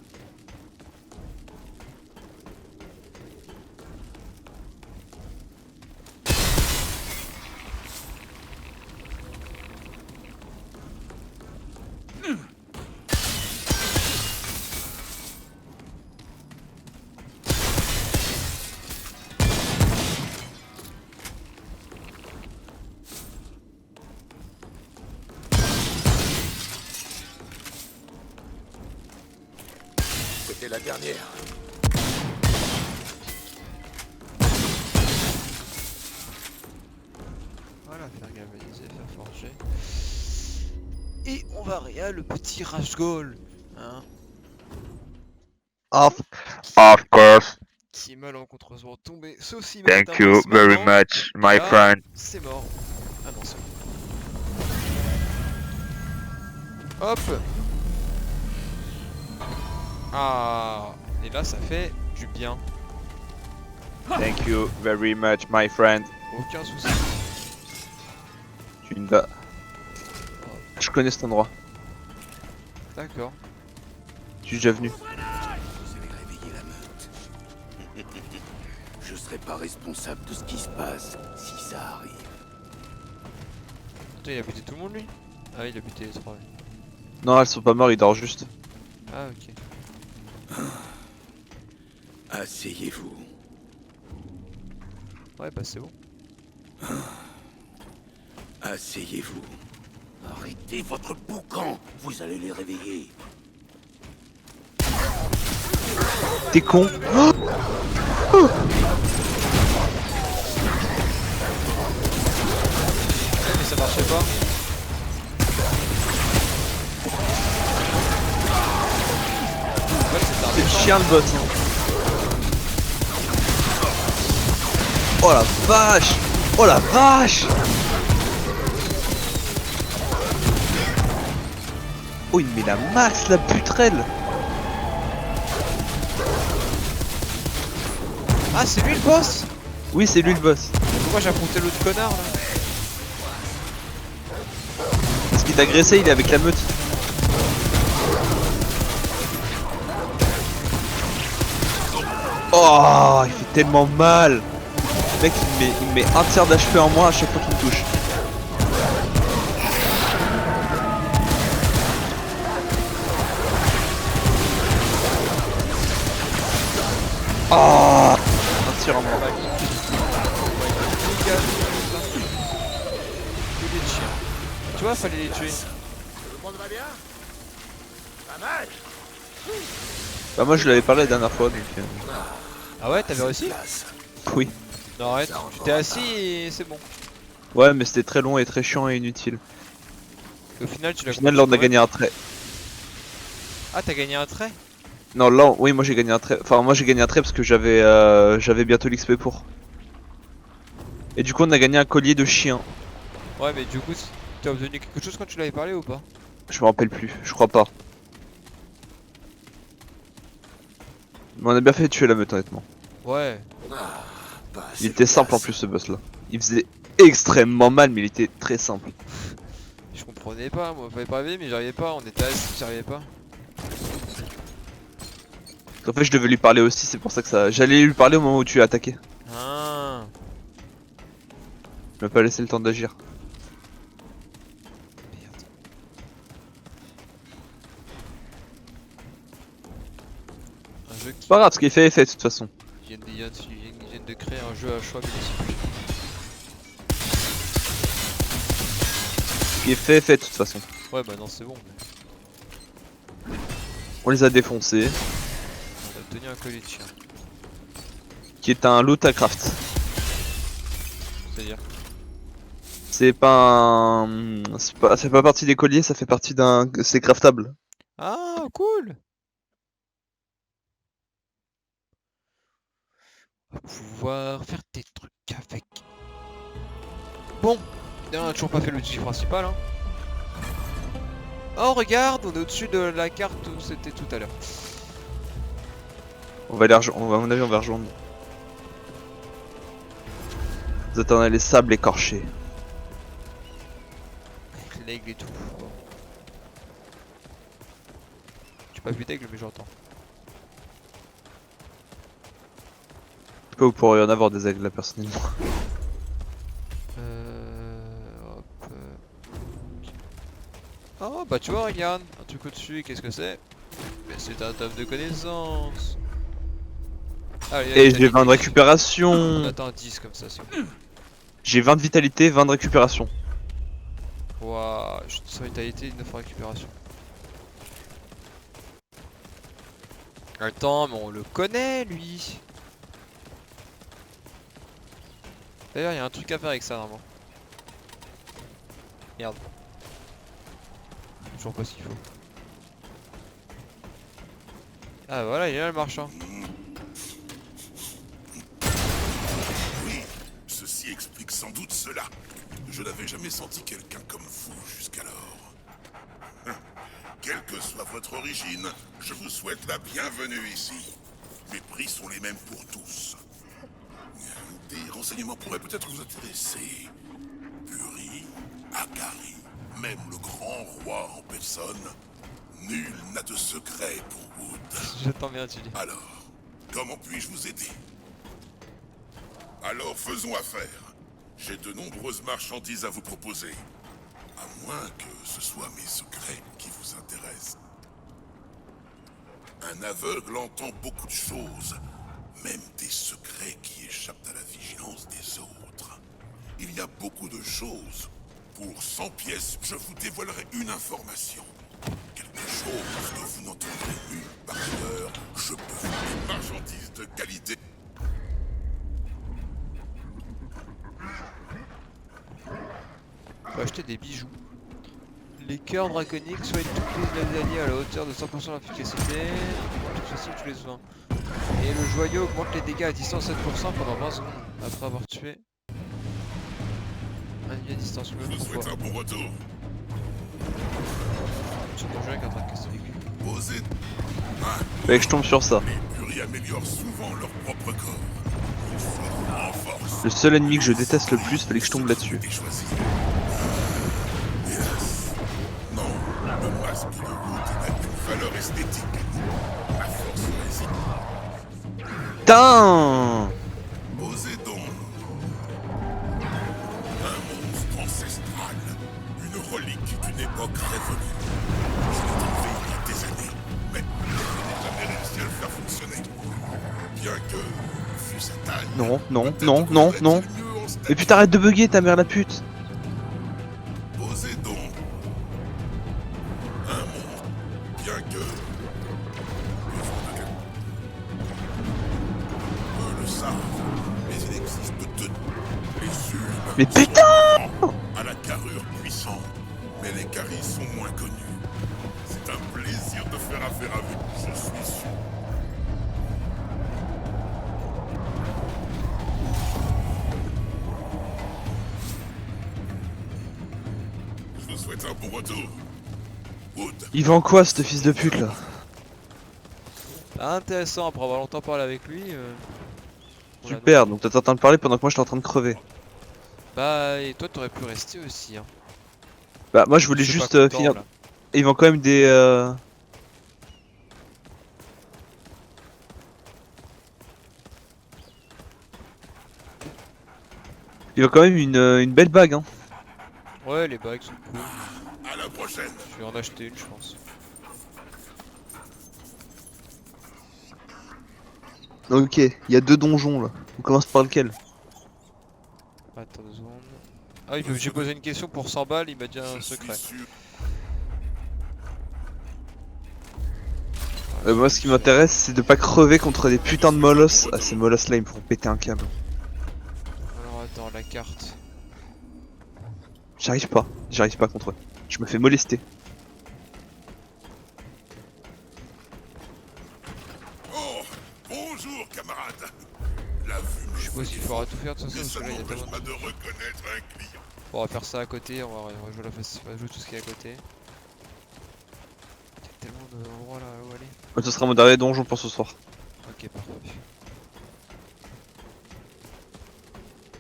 C'était la dernière. Voilà, faire galvaniser, faire forger. Et on va réa le petit rage goal. Hein, Of course. qui est malencontreusement tombé. Sauf si Thank you very much, my là, friend. C'est mort. Ah non, c'est bon. Hop. Ah. Et là, ça fait du bien. Thank you very much, my friend. Aucun souci. Tu ne vas. Je connais cet endroit. D'accord. Je suis déjà venu. Vous avez réveillé la meute. Je serai pas responsable de ce qui se passe si ça arrive. Attends, il a buté tout le monde lui? Ah, il a buté les trois. Lui. Non, elles sont pas mortes, ils dorment juste. Ah, ok. Asseyez-vous. Ouais, bah c'est bon. Asseyez-vous. Arrêtez votre boucan. Vous allez les réveiller. T'es con. Mais ça marchait pas. En fait, c'était un C'est le méchant. chien le boss. Hein. Oh la vache. Oh la vache. Oh il met la max la putrelle. Ah, c'est lui le boss? Oui c'est lui le boss. Pourquoi j'ai affronté l'autre connard là? Parce qu'il t'a agressé, il est avec la meute. Oh il fait tellement mal. Le mec il met un tiers d'HP en moins à chaque fois qu'il me touche. Oh un tir en moins. Que des chiens. Tu vois, fallait les tuer. Tout le monde va bien? Pas mal. Bah moi je l'avais parlé la dernière fois donc Ah ouais, t'avais réussi? Place. oui. Non, arrête, tu t'es assis et c'est bon. Ouais mais c'était très long et très chiant et inutile. Et au final, tu Au l'as final là on a gagné un trait. Ah, t'as gagné un trait? Non là oui moi j'ai gagné un trait. Enfin moi j'ai gagné un trait parce que j'avais bientôt l'XP pour. Et du coup on a gagné un collier de chien. Ouais, mais du coup, t'as obtenu quelque chose quand tu l'avais parlé ou pas? Je me rappelle plus, je crois pas. Mais on a bien fait de tuer la meute honnêtement. Ouais. Pas assez Il de était simple en place. plus ce boss là. Il faisait extrêmement mal mais il était très simple. Je comprenais pas, moi, fallait pas rêver, mais j'arrivais pas. On était assis, j'arrivais pas. En fait je devais lui parler aussi, c'est pour ça que ça. J'allais lui parler au moment où tu as attaqué. Ah. Je m'as pas laissé le temps d'agir. Merde. Un jeu qui C'est pas grave, ce qui est fait est fait de toute façon. vient de de créer un jeu à choix multiple. Ce qui est fait de toute façon. Ouais, bah non, c'est bon. On les a défoncés. On a obtenu un collier de chien. Qui est un loot à craft. C'est-à-dire. C'est pas un... C'est pas partie des colliers, ça fait partie d'un... C'est craftable. Ah, cool! On va pouvoir faire des trucs avec. Bon, on a toujours pas fait l'outil principal. Hein. Oh, regarde, on est au-dessus de la carte où c'était tout à l'heure. On va à mon avis, on va rejoindre. Vous attendez les sables écorchés. Avec l'aigle et tout. Bon. J'ai pas vu d'aigle, mais j'entends. Je sais pas, vous pourriez en avoir des aigles là personnellement. Hop. Oh, bah tu vois, regarde, un truc au-dessus, qu'est-ce que c'est? Mais c'est un tome de connaissances. Allez, Et j'ai 20 de récupération. On attend 10 comme ça, c'est bon. J'ai 20 de vitalité, 20 de récupération. Waouh, je suis sur vitalité, 9 en récupération. Attends, mais on le connaît lui. D'ailleurs, il y a un truc à faire avec ça normalement. Merde. Toujours pas ce qu'il faut. Ah voilà, il est là le marchand. Oui, ceci explique sans doute cela. Je n'avais jamais senti quelqu'un comme vous jusqu'alors. Quelle que soit votre origine, je vous souhaite la bienvenue ici. Les prix sont les mêmes pour tous. Des renseignements pourraient peut-être vous intéresser. Puri, Akari, même le grand roi en personne, nul n'a de secret pour Wood. J'attends bien, tu dis. Alors, comment puis-je vous aider? Alors faisons affaire. J'ai de nombreuses marchandises à vous proposer. À moins que ce soit mes secrets qui vous intéressent. Un aveugle entend beaucoup de choses, même des secrets qui échappent à la vigilance des autres. Il y a beaucoup de choses. Pour 100 pièces, je vous dévoilerai une information. Quelque chose que vous n'entendrez nulle part ailleurs. Je peux vous des marchandises de qualité. On va acheter des bijoux. Les cœurs draconiques soignent toutes les alliés à la hauteur de 100% d'efficacité. Tout ceci, tous les soins. Et le joyau augmente les dégâts à distance 7% pendant 20 secondes après avoir tué un ennemi à distance. Je vous souhaite un bon retour. Sur ton jeu avec un train de casser les culs. Osez. Fallait que je tombe sur ça. Les Puri améliorent souvent leur propre corps. Ils se renforcent. Le seul ennemi que je déteste le plus, fallait que je tombe là-dessus. Et choisi. Hélas. Non, le masque de Wood n'a qu'une valeur esthétique. La force réside. Putain! Osez donc. Un monstre ancestral. Une relique d'une époque révolue. Je l'ai trouvé il y a des années, mais je n'ai jamais réussi à le faire fonctionner. Bien que, vu sa taille... Non, non, peut-être non, non, serait-il non. mieux en statut. Mais putain, arrête de bugger ta mère la pute! Osez donc. Un monstre, bien que... Eux le savent, mais il existe deux. Les humains... Mais putain! À la carrure puissante, mais les caries sont moins connus. C'est un plaisir de faire affaire avec vous, je suis sûr. Je vous souhaite un bon retour. Wood. Il vend quoi, ce fils de pute là? Intéressant, après avoir longtemps parlé avec lui. Voilà, Super, donc t'es en train de parler pendant que moi j'étais en train de crever. Bah, et toi t'aurais pu rester aussi. Hein. Bah, moi je voulais Je suis juste pas content, finir. là. Et ils vendent quand même des. Il vend quand même une belle bague, hein. Ouais, les bagues sont cool. À la prochaine. Je vais en acheter une, je pense. Ok, il y a 2 donjons là. On commence par lequel? Attends 2 secondes. Ah oui, j'ai posé une question pour 100 balles, il m'a dit un Je secret. suis sûr. Moi ce qui m'intéresse c'est de pas crever contre des putains de molosses. Ah ces molosses là ils me font péter un câble. Alors attends, la carte. J'arrive pas contre eux. Je me fais molester. Oh, bonjour, camarade. La vue me Je suppose qu'il faudra tout faire de toute mais façon, ça parce que là il y a n'empêche tellement pas de... de reconnaître un client. On va faire ça à côté, on va jouer, on va jouer tout ce qui est à côté. Il y a tellement d'endroits là où aller. Ouais, ce sera mon dernier donjon pour ce soir. Ok, parfait.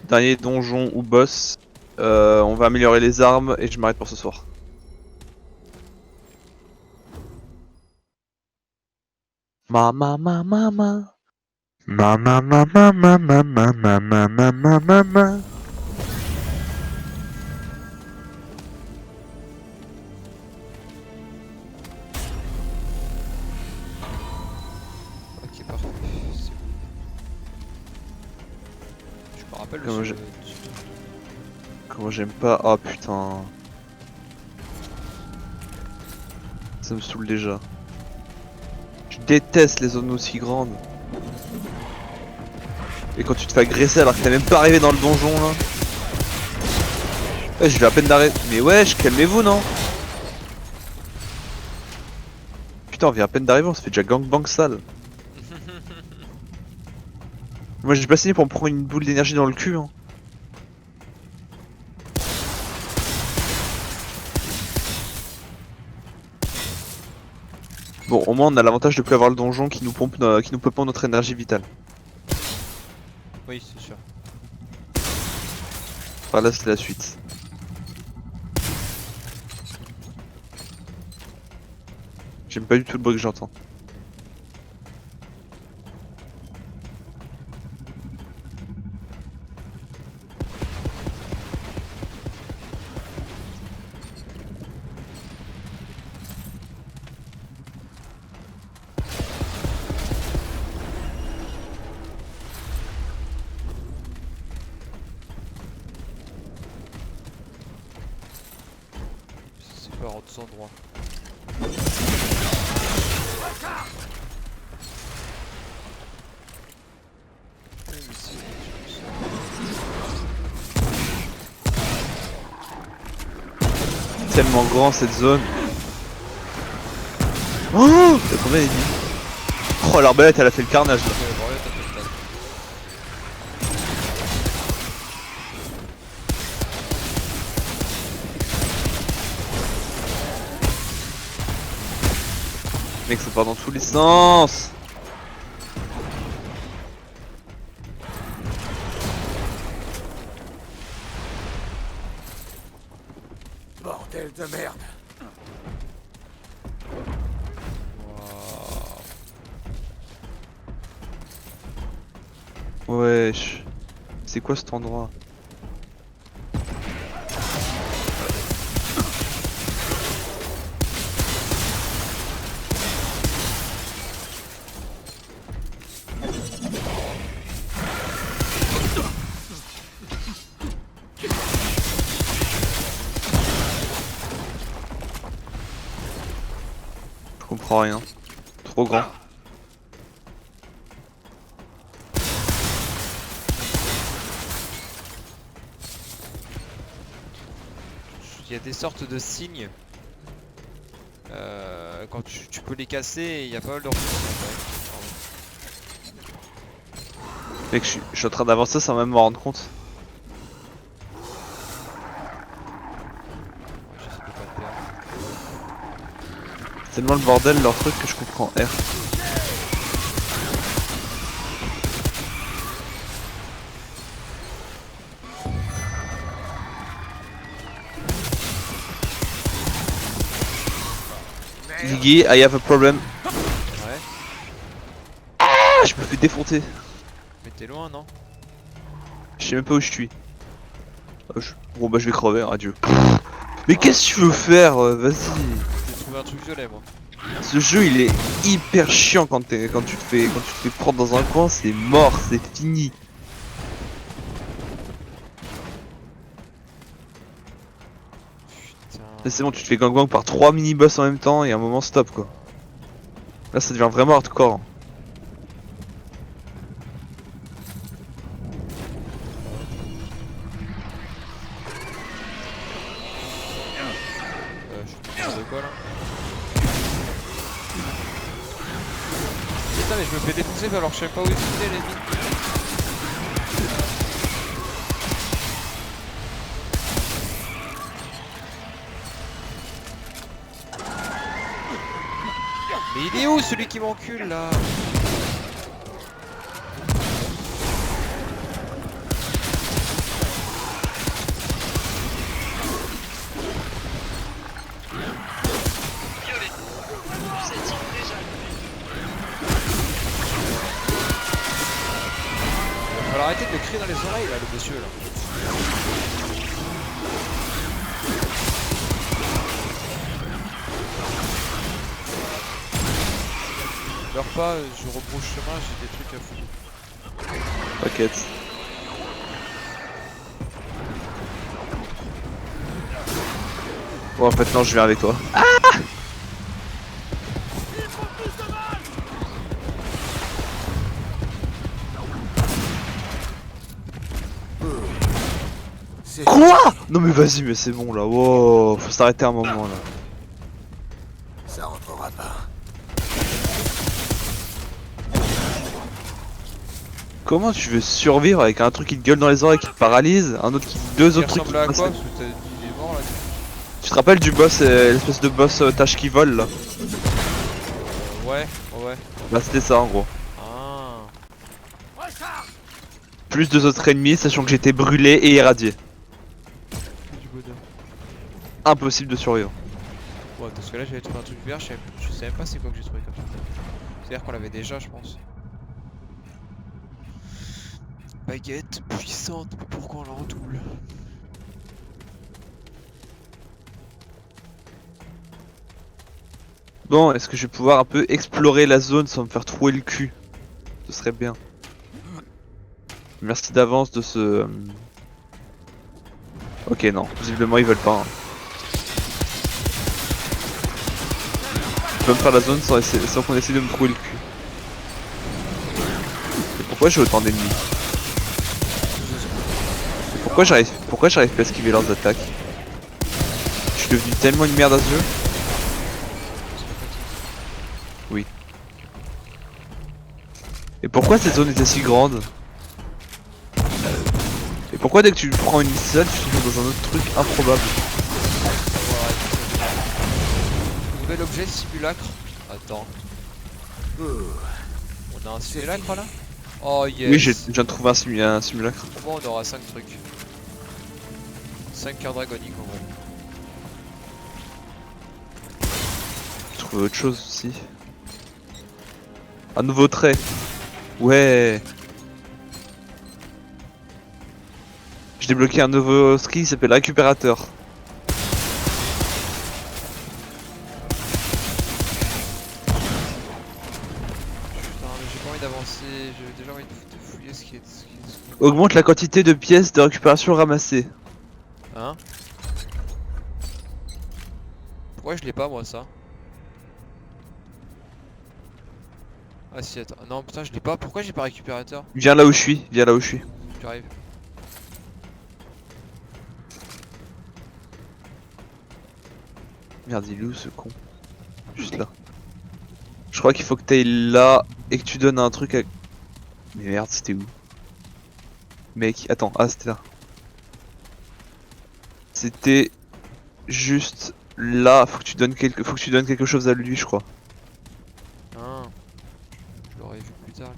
Dernier donjon ou boss. On va améliorer les armes et je m'arrête pour ce soir. Mama mama mama. Mama mama mama mama mama mama. Ok, parfait. C'est bon. Je me rappelle Comment aussi, Comment j'aime pas. Oh putain. Ça me saoule déjà. Je déteste les zones aussi grandes. Et quand tu te fais agresser alors que t'es même pas arrivé dans le donjon là. Ouais, je vais à peine d'arrêter. Mais wesh, calmez-vous non? Putain, on vient à peine d'arriver, on se fait déjà gangbang sale. Moi j'ai pas signé pour me prendre une boule d'énergie dans le cul hein. Bon, au moins on a l'avantage de plus avoir le donjon qui nous pompe, qui nous pompe notre énergie vitale. Oui, c'est sûr. Par là c'est la suite. J'aime pas du tout le bruit que j'entends. C'est pas en deux endroits. Oui, mais Tellement grand cette zone. Oh, t'as combien d'ennemis? Oh l'arbalète elle a fait le carnage là. Mec ça part dans tous les sens. Bordel de merde. Wesh. C'est quoi cet endroit? Je comprends rien. Trop grand. Il y a des sortes de signes. Quand tu peux les casser, et il y a pas mal de ressources. Mec je suis en train d'avancer sans même m'en rendre compte. J'essaie de pas le perdre. C'est tellement le bordel leur truc que je comprends R. Ziggy, I have a problem. Ouais, Ah, je me fais défoncer. mais t'es loin, non? Je sais même pas où je suis. Bon bah je vais crever, adieu. Mais qu'est-ce que tu veux faire? Vas-y. J'ai trouvé un truc violet, moi. Ce jeu il est hyper chiant quand tu te fais prendre dans un coin, c'est mort, c'est fini. Putain. Là, c'est bon, tu te fais gangbang par 3 mini-boss en même temps et à un moment stop quoi. Là ça devient vraiment hardcore. Je suis de quoi là? Putain mais je me fais défoncer alors que je sais pas où est l'ennemi. Mais il est où celui qui m'encule là? Il va arrêter de me crier dans les oreilles là le monsieur là. Meurs pas, je rebrouche chemin, j'ai des trucs à foutre. T'inquiète. Bon en fait non je viens avec toi. Ah quoi? Non mais vas-y mais c'est bon là, wow, faut s'arrêter un moment là. Ça rentrera pas. Comment tu veux survivre avec un truc qui te gueule dans les oreilles, qui te paralyse, un autre qui... deux Il autres trucs qui ressemble à te quoi? passent- Parce que il est mort là. Tu te rappelles du boss, l'espèce de boss tâche qui vole là? Ouais. Bah c'était ça en gros. Ah. Plus deux autres ennemis, sachant que j'étais brûlé et irradié. Du bonheur. Impossible de survivre. Ouais, parce que là j'avais trouvé un truc vert, je savais pas c'est quoi que j'ai trouvé comme ça. C'est-à-dire qu'on l'avait déjà, je pense. Baguette puissante, mais pourquoi on la redouble? Bon, est-ce que je vais pouvoir un peu explorer la zone sans me faire trouer le cul? Ce serait bien. Merci d'avance de ce... Ok non, visiblement ils veulent pas. Hein. Je peux me faire la zone sans qu'on essaie de me trouver le cul. Et pourquoi j'ai autant d'ennemis? Et pourquoi j'arrive pas à esquiver leurs attaques? Je suis devenu tellement une merde à ce jeu. Oui. Et pourquoi cette zone était si grande? Et pourquoi dès que tu prends une salle, tu te retrouves dans un autre truc improbable? Nouvel objet simulacre. Attends. On a un simulacre là? Oh yes. Oui, je viens de trouver un simulacre. Au moins on aura 5 trucs. 5 cœurs dragoniques en gros. J'ai trouvé autre chose aussi. Un nouveau trait. Ouais. J'ai débloqué un nouveau skill qui s'appelle récupérateur. Putain, mais j'ai pas envie d'avancer, j'ai déjà envie de fouiller ce qui est. Augmente la quantité de pièces de récupération ramassées. Hein? Pourquoi je l'ai pas moi ça? Ah si attends, non putain je l'ai pas, pourquoi j'ai pas récupérateur? Viens là où je suis, viens là où je suis. J'arrive. Merde, il est où ce con? Juste là. Je crois qu'il faut que t'ailles là et que tu donnes un truc à... Mais merde, c'était où? Mec, attends, ah c'était là. C'était juste là, faut que tu donnes quelque chose à lui, je crois. Ah. Je l'aurais vu plus tard.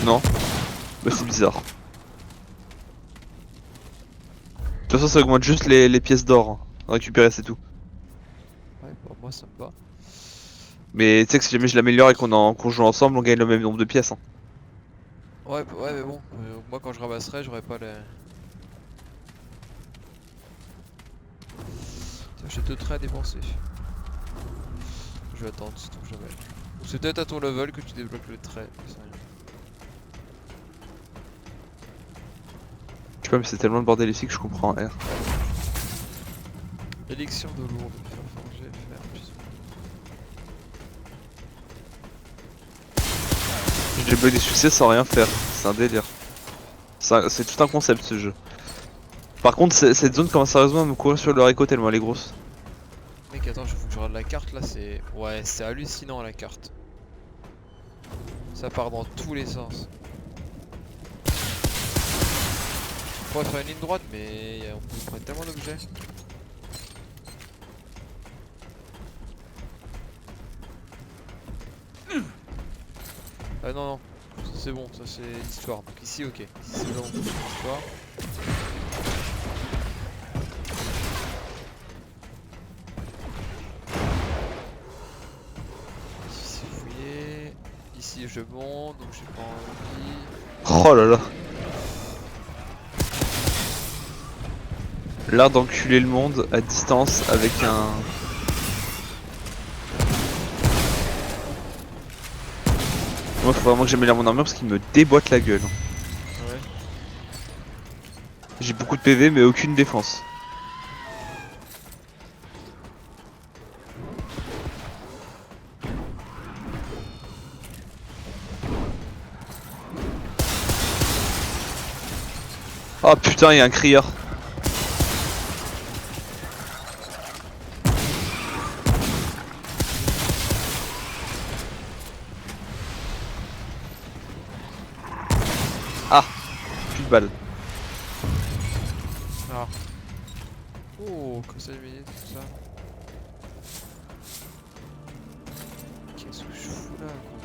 Non? Bah c'est bizarre. De toute façon ça augmente juste les pièces d'or. Hein. Récupérer c'est tout. Ouais, pour moi ça me va. Mais tu sais que si jamais je l'améliore et qu'on joue ensemble, on gagne le même nombre de pièces. Hein. Ouais, ouais mais bon, moi quand je ramasserai j'aurai pas les... J'ai 2 traits à dépenser. Je vais attendre, c'est tout jamais. Ou c'est peut-être à ton level que tu débloques le trait. Je sais rien. Je sais pas, mais c'est tellement le bordel ici que je comprends R. Élixir de lourde, faire forger, faire puis... J'ai bug des succès sans rien faire, c'est un délire. C'est tout un concept ce jeu. Par contre, cette zone commence sérieusement à me courir sur le haricot tellement elle est grosse. Mec, attends, faut que je regarde la carte là, c'est. Ouais, c'est hallucinant la carte. Ça part dans tous les sens. On pourrait faire une ligne droite, mais on peut prendre tellement d'objets. Ah non, non, c'est bon, ça c'est l'histoire. Donc ici, ok. Ici, c'est vraiment l'histoire. Ici, c'est fouillé. Ici, je monte, donc j'ai pas envie. Oh là là. L'art d'enculer le monde à distance avec un... Moi faut vraiment que j'améliore mon armure parce qu'il me déboîte la gueule. Ouais. J'ai beaucoup de PV mais aucune défense. Oh putain, il y a un crieur. Ah, plus de balles. Ah. Oh, que ça minutes, tout ça. Qu'est-ce que je fous là, quoi?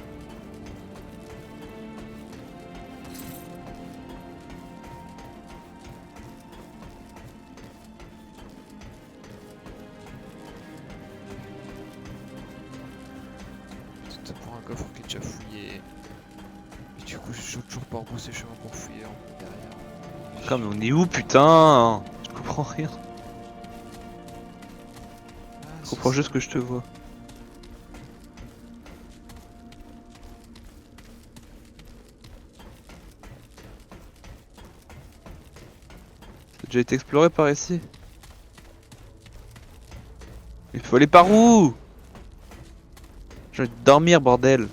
Tout pour un coffre qui est déjà fouillé. Et du coup, je joue toujours pas rebrousser chemin pour fouiller en derrière. Putain, mais on est où putain? Je comprends rien. Ah, Je comprends juste que je te vois. T'as déjà été exploré par ici? Il faut aller par où? Je vais dormir bordel.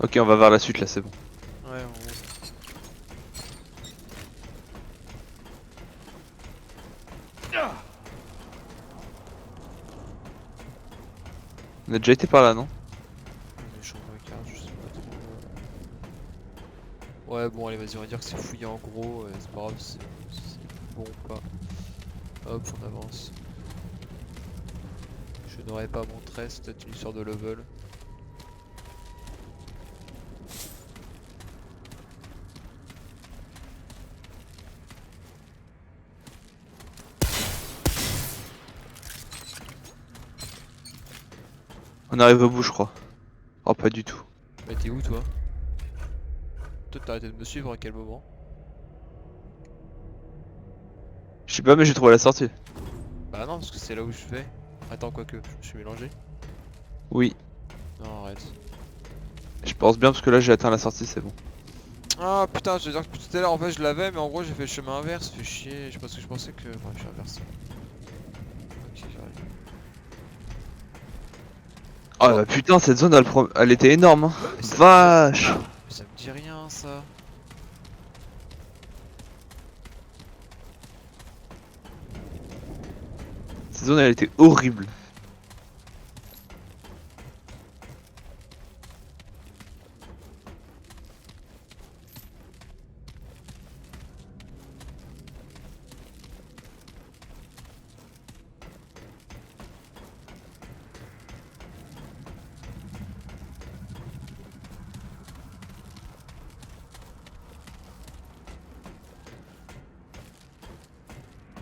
Ok, on va vers la suite là, c'est bon. Ouais, en gros. On a déjà été par là, non? Mais je regarde, je sais pas trop. Ouais, bon, allez, vas-y, on va dire que c'est fouillé en gros. C'est pas grave si c'est bon ou pas. Hop, on avance. Je n'aurais pas mon trait, c'est peut-être une histoire de level. On arrive au bout, je crois. Oh, pas du tout. Mais t'es où toi? Toi t'as arrêté de me suivre à quel moment? Je sais pas, mais j'ai trouvé la sortie. Bah non, parce que c'est là où je vais. Attends, quoique, je me suis mélangé. Oui, Non, arrête. je pense bien parce que là j'ai atteint la sortie, c'est bon. Ah putain, je veux dire que tout à l'heure en fait je l'avais, mais en gros j'ai fait le chemin inverse, fait chier. Je sais pas ce que je pensais que. Enfin, je suis inversé. Ok, j'arrive. Oh bah putain, cette zone elle était énorme, hein. Mais ça- Vache! Mais ça me dit rien ça. Cette zone elle était horrible.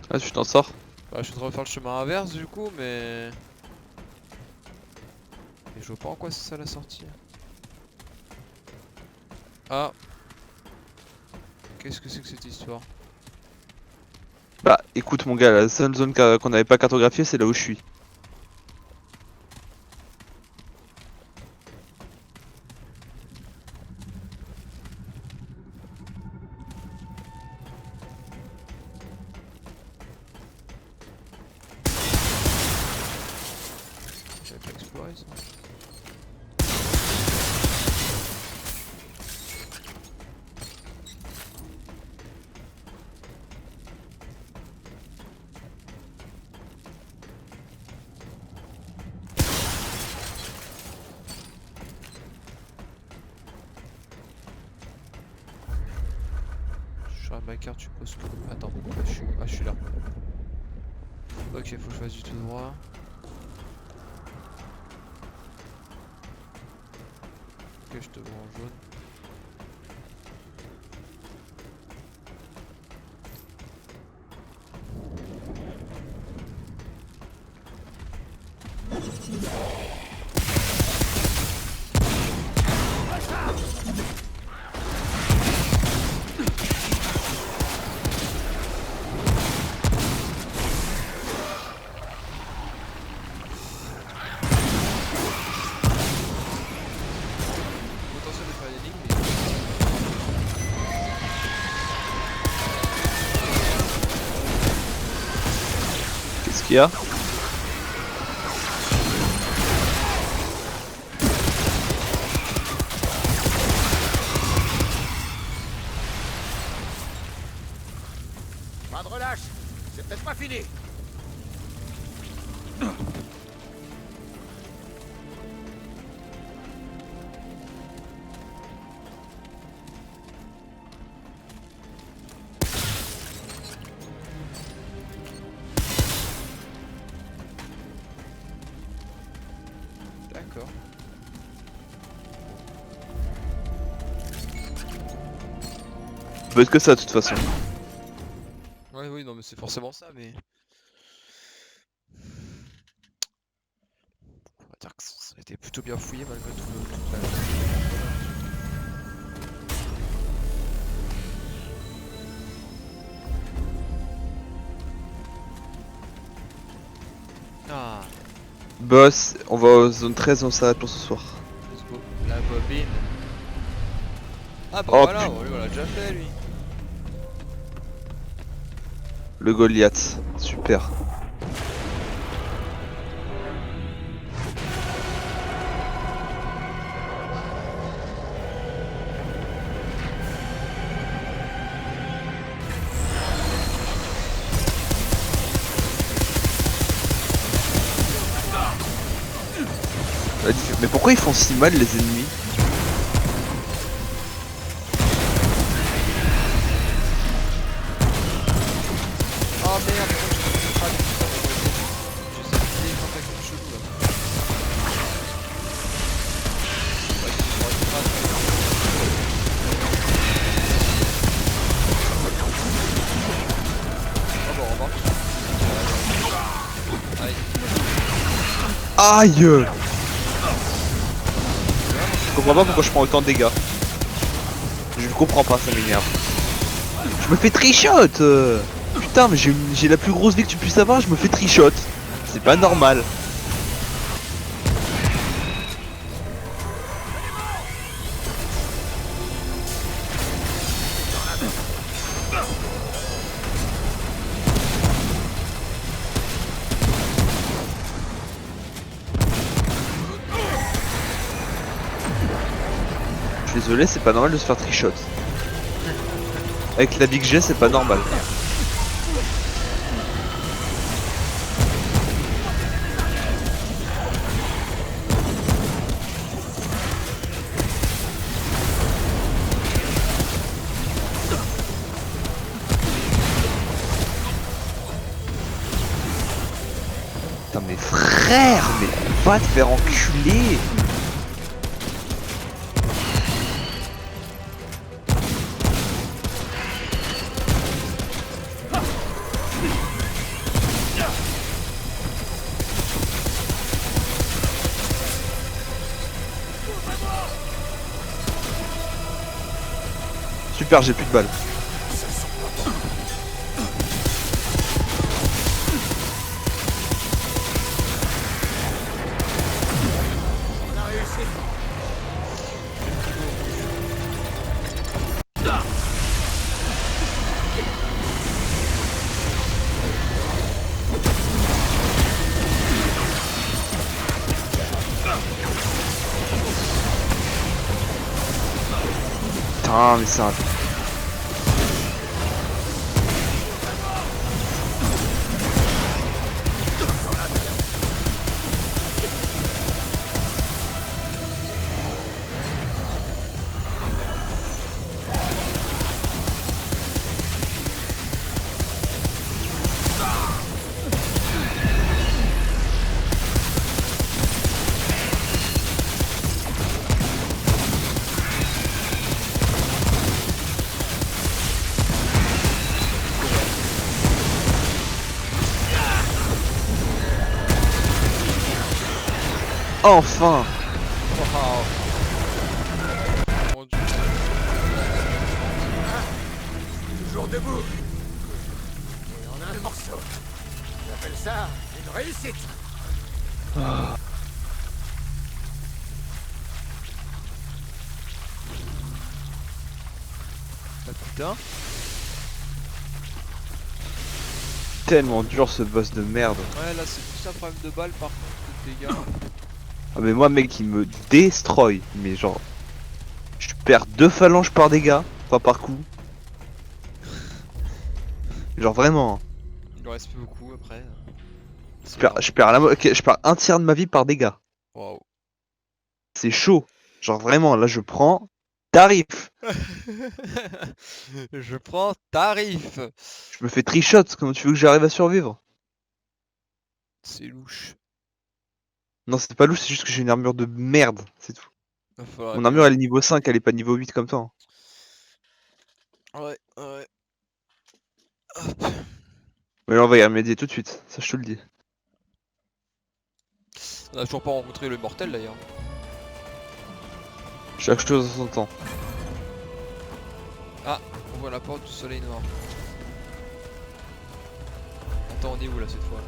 Ah, tu t'en sors? Bah, je suis en train de faire le chemin inverse du coup, mais. Et je vois pas en quoi c'est ça la sortie. Ah. Qu'est-ce que c'est que cette histoire? Bah écoute mon gars, la seule zone qu'on n'avait pas cartographiée c'est là où je suis. J'avais pas exploré ça. Je regarde ma carte, tu poses que. Attends, je suis là. Ok, faut que je fasse du tout droit. Ok, je te vois en jaune. Potentiel de faire des lignes, mais. Qu'est-ce qu'il y a? Pas de relâche. C'est peut-être pas fini. D'accord. Ça peut être que ça de toute façon. Ouais, oui, non, mais c'est forcément ça, mais. On va dire que ça a été plutôt bien fouillé malgré tout toute la. Ah, Boss, on va aux zone 13, on s'arrête pour ce soir. let's go. La bobine. Ah bah Oh, voilà, putain. lui on l'a déjà fait lui. Le Goliath, super. Mais pourquoi ils font si mal les ennemis? Oh merde, j'ai senti des contacts chelous là. Ouais, il faut être grave. Oh bah remarque. Aïe. Aïe! Je comprends pas pourquoi je prends autant de dégâts. Je comprends pas, ça m'énerve. Je me fais trichot! Putain, mais j'ai la plus grosse vie que tu puisses avoir, je me fais trichot. C'est pas normal. Je suis désolé, c'est pas normal de se faire trichot. Avec la vie que j'ai, c'est pas normal. Putain mais frère, mais va te faire enculer. Super, j'ai plus de balles. Putain, mais c'est un... Enfin! Waouh. Mon Dieu. Toujours debout. Et on a un morceau. J'appelle ça une réussite. Bah putain. Tellement dur ce boss de merde. Ouais, là c'est plus un problème de balles par contre que de dégâts. Ah mais moi mec il me destroy. Mais genre... Je perds 2 phalanges par dégâts. Enfin par coup. Genre vraiment. Hein. Il en reste plus beaucoup après. Je perds je perds un tiers de ma vie par dégâts. Waouh. C'est chaud. Genre vraiment là je prends... Tarif. Je prends tarif. Je me fais trichot. Comment tu veux que j'arrive à survivre? C'est louche. Non c'est pas louche, c'est juste que j'ai une armure de merde. C'est tout. Va falloir Mon armure elle est niveau 5, elle est pas niveau 8 comme toi. Hein. Ouais, ouais. Mais là on va y remédier tout de suite. Ça je te le dis. On a toujours pas rencontré le mortel d'ailleurs. Chaque chose en son temps. Ah, on voit la porte du soleil noir. Attends, on est où là cette fois?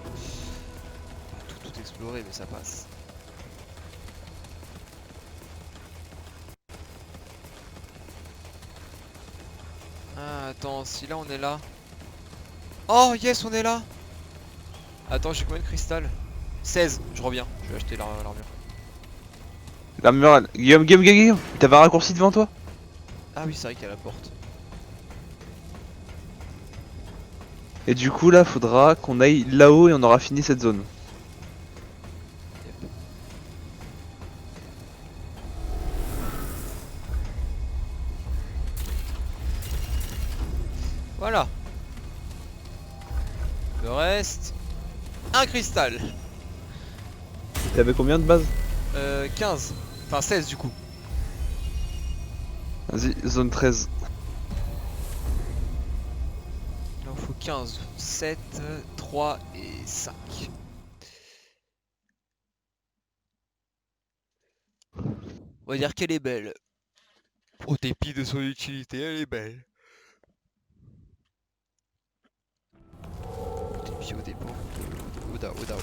On va tout explorer, mais ça passe. Ah, attends, si là on est là. Oh, yes, on est là! Attends, j'ai combien de cristal? 16, je reviens, je vais acheter l'armure. L'armure elle... Guillaume, t'avais un raccourci devant toi? Ah oui, c'est vrai qu'il y a la porte. Et du coup là faudra qu'on aille là-haut et on aura fini cette zone. Yep. Voilà. Le reste... Un cristal. T'avais combien de base? 15. Enfin 16 du coup. Vas-y, zone 13. Il en faut 15. 7, 3 et 5. On va dire qu'elle est belle. Au dépit de son utilité, elle est belle. Au dépôt de Oda.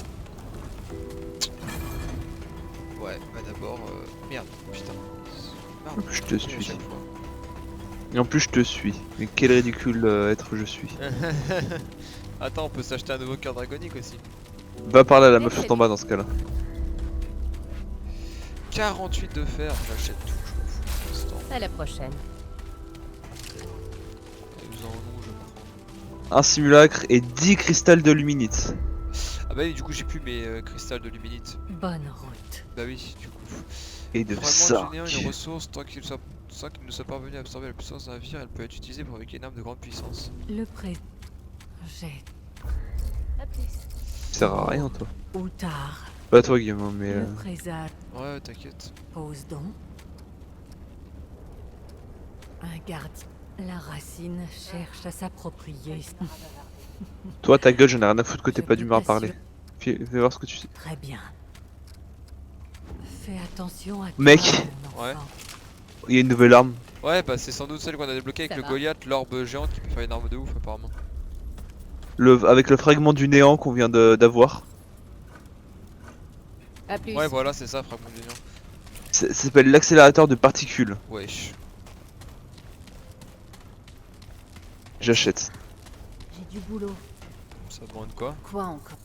Ouais, bah d'abord... Merde, putain. Merde, Je te à suis. chaque fois. Et en plus je te suis. Mais quel ridicule être je suis. Attends, on peut s'acheter un nouveau cœur dragonique aussi. Va par là la meuf juste en bas dans ce cas là. 48 de fer, j'achète tout, je m'en fous pour l'instant. À la prochaine. Nous en avons, je prends. Un simulacre et 10 cristals de luminite. Ah bah oui, du coup j'ai plus mes cristals de luminite. Bonne route. Bah oui, du coup. Et de Fragment ça. du néant, une ressource, tant qu'il ne soit parvenu à absorber la puissance d'un navire, elle peut être utilisée pour fabriquer une arme de grande puissance. Le pré... J'ai... À plus. Ça sert à rien toi. Ou tard. Pas toi Guillaume hein, mais... Le présage Ouais, t'inquiète. pose donc. Un gardien. La racine cherche à s'approprier. Toi ta gueule j'en ai rien à foutre que t'aies Je pas peux d'humeur à parler. t'assurer- Fais voir ce que tu sais. Très bien. Fais attention à toi, Mec. mon Ouais. enfant. Il y a une nouvelle arme. Ouais, bah c'est sans doute celle qu'on a débloquée avec Ça le va. Goliath, l'orbe géante qui peut faire une arme de ouf apparemment. Avec le fragment du néant qu'on vient d'avoir. À plus. Ouais, voilà, c'est ça, fragment du néant. Ça s'appelle l'accélérateur de particules. Wesh. J'achète. J'ai du boulot. Ça demande quoi? Quoi encore?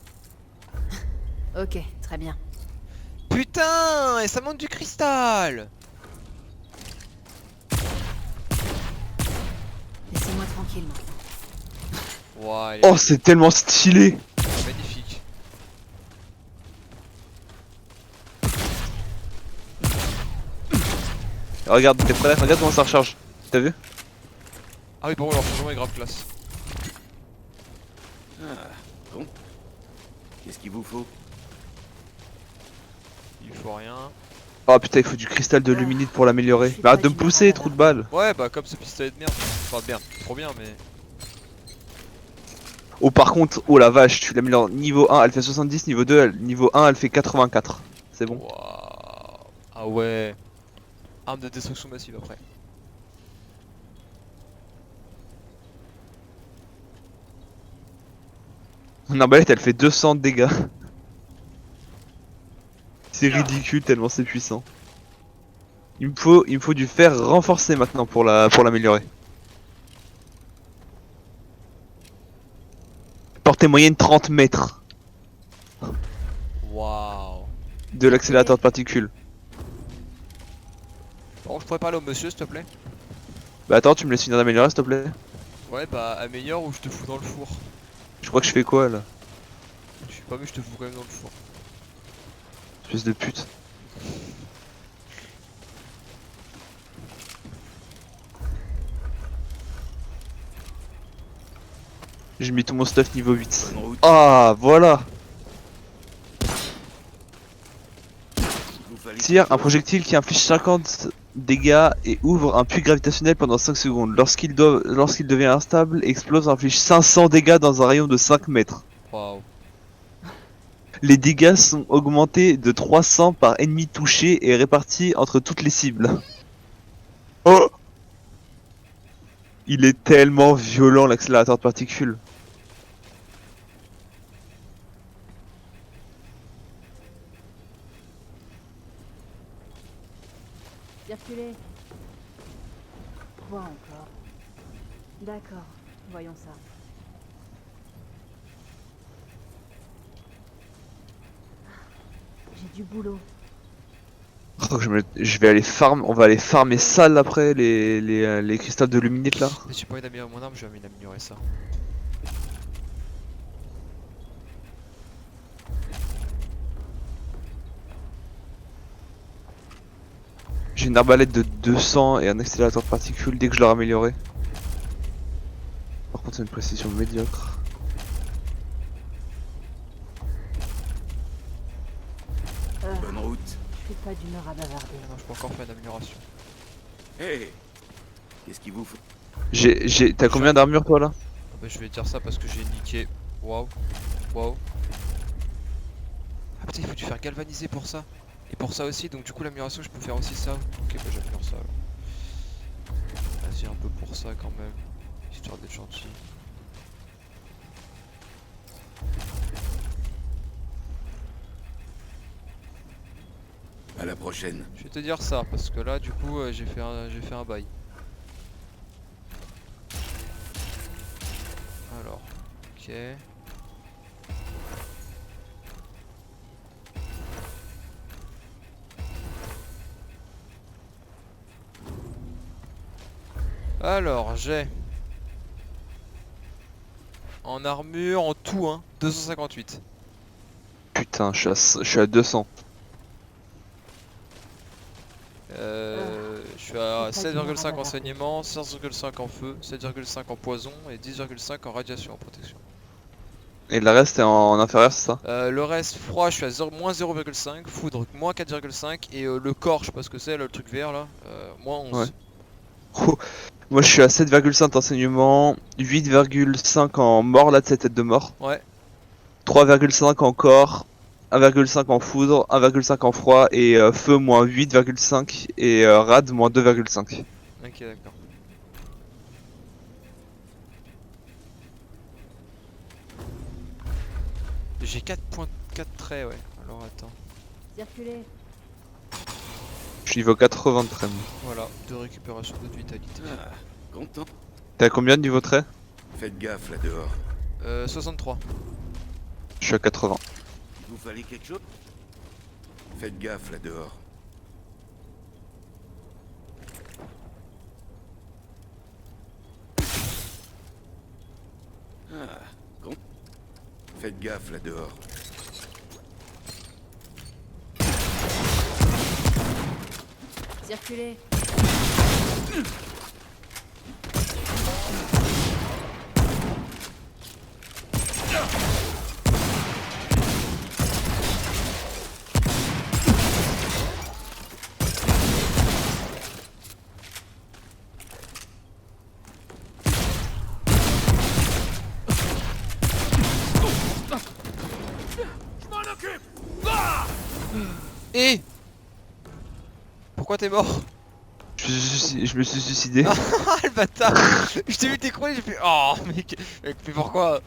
Ok, très bien. Putain! Et ça monte du cristal! Laissez-moi tranquille, maintenant. Ouah, elle est Oh, c'est tellement stylé. magnifique. Regarde, t'es prêt? Regarde comment ça recharge. T'as vu? Ah oui, bon, leur changement est grave classe. Ah, bon. Qu'est-ce qu'il vous faut? Il faut rien. Oh putain, il faut du cristal de luminite pour l'améliorer. Je suis Mais arrête pas de me du pousser, genre trou de balle. Ouais, bah comme ce pistolet de merde. Enfin, bien, trop bien, mais. Oh, par contre, oh la vache, tu l'améliores. Niveau 1, elle fait 70, niveau 2, niveau 1, elle fait 84. C'est bon. Waouh. Ah ouais. Arme de destruction massive après. Mon arbalète, elle fait 200 de dégâts. C'est ridicule tellement c'est puissant. Il me faut du fer renforcé maintenant pour l'améliorer. Portée moyenne 30 mètres Waouh. de l'accélérateur de particules. Bon, je pourrais parler au monsieur s'il te plaît? Bah attends, tu me laisses finir d'améliorer s'il te plaît. Ouais, bah améliore ou je te fous dans le four. Je crois que je fais quoi là? Je sais pas, mais je te fous quand même dans le four. Espèce de pute. J'ai mis tout mon stuff niveau 8. Bonne route. Ah, voilà! Il vous fallait Tire un quelque chose. projectile qui inflige 50 dégâts et ouvre un puits gravitationnel pendant 5 secondes. Lorsqu'il devient instable, explose, inflige 500 dégâts dans un rayon de 5 mètres. Waouh. Les dégâts sont augmentés de 300 par ennemi touché et répartis entre toutes les cibles. Oh! Il est tellement violent l'accélérateur de particules. Circulez. Quoi encore? D'accord, voyons ça. J'ai du boulot. Oh, je vais aller on va aller farmer sale après les cristals de luminite là. Si j'ai pas envie d'améliorer mon arme, je vais améliorer ça. J'ai une arbalète de 200 et un accélérateur de particules dès que je l'aurai amélioré. Par contre c'est une précision médiocre. Bonne route. Je suis pas d'humeur à bavarder. Ah non, je peux encore faire une amélioration. Hé, qu'est-ce qu'il vous faut? T'as combien d'armure toi là? Ah bah je vais dire ça parce que j'ai niqué. Waouh. Waouh. Ah putain, il faut du faire galvaniser pour ça. Et pour ça aussi, donc du coup l'amélioration je peux faire aussi ça. Ok, bah j'améliore ça alors. Vas-y, un peu pour ça quand même. Histoire d'être gentil. À la prochaine. Je vais te dire ça parce que là du coup j'ai fait un bail. Alors, ok. Alors, j'ai en armure, en tout, hein, 258. Putain, je suis à 200. Je suis à 7,5 en saignement, 16,5 en feu, 7,5 en poison et 10,5 en radiation en protection. Et le reste est en inférieur, c'est ça? Le reste, froid, je suis à moins 0,5, foudre, moins 4,5 et le corps, je sais pas ce que c'est, le truc vert là, moins 11. Ouais. Oh, moi je suis à 7,5 enseignement, 8,5 en mort là de cette tête de mort. Ouais. 3,5 en corps, 1,5 en foudre, 1,5 en froid et feu moins 8,5 et rad moins 2,5. Ok, d'accord. J'ai 4.4 traits, ouais. Alors attends. Circulez. Je suis niveau 80 de traîne. Voilà, de récupération de vitalité. Ah, content. T'es à combien de niveau trait? Faites gaffe là dehors. 63. Je suis à 80. Il vous fallait quelque chose? Faites gaffe là dehors. Ah, con. Faites gaffe là dehors. Circulez. Et pourquoi t'es mort? Je me suis suicidé. Ah le bâtard. Je t'ai vu t'écrouler, j'ai fait oh mec, mais pourquoi?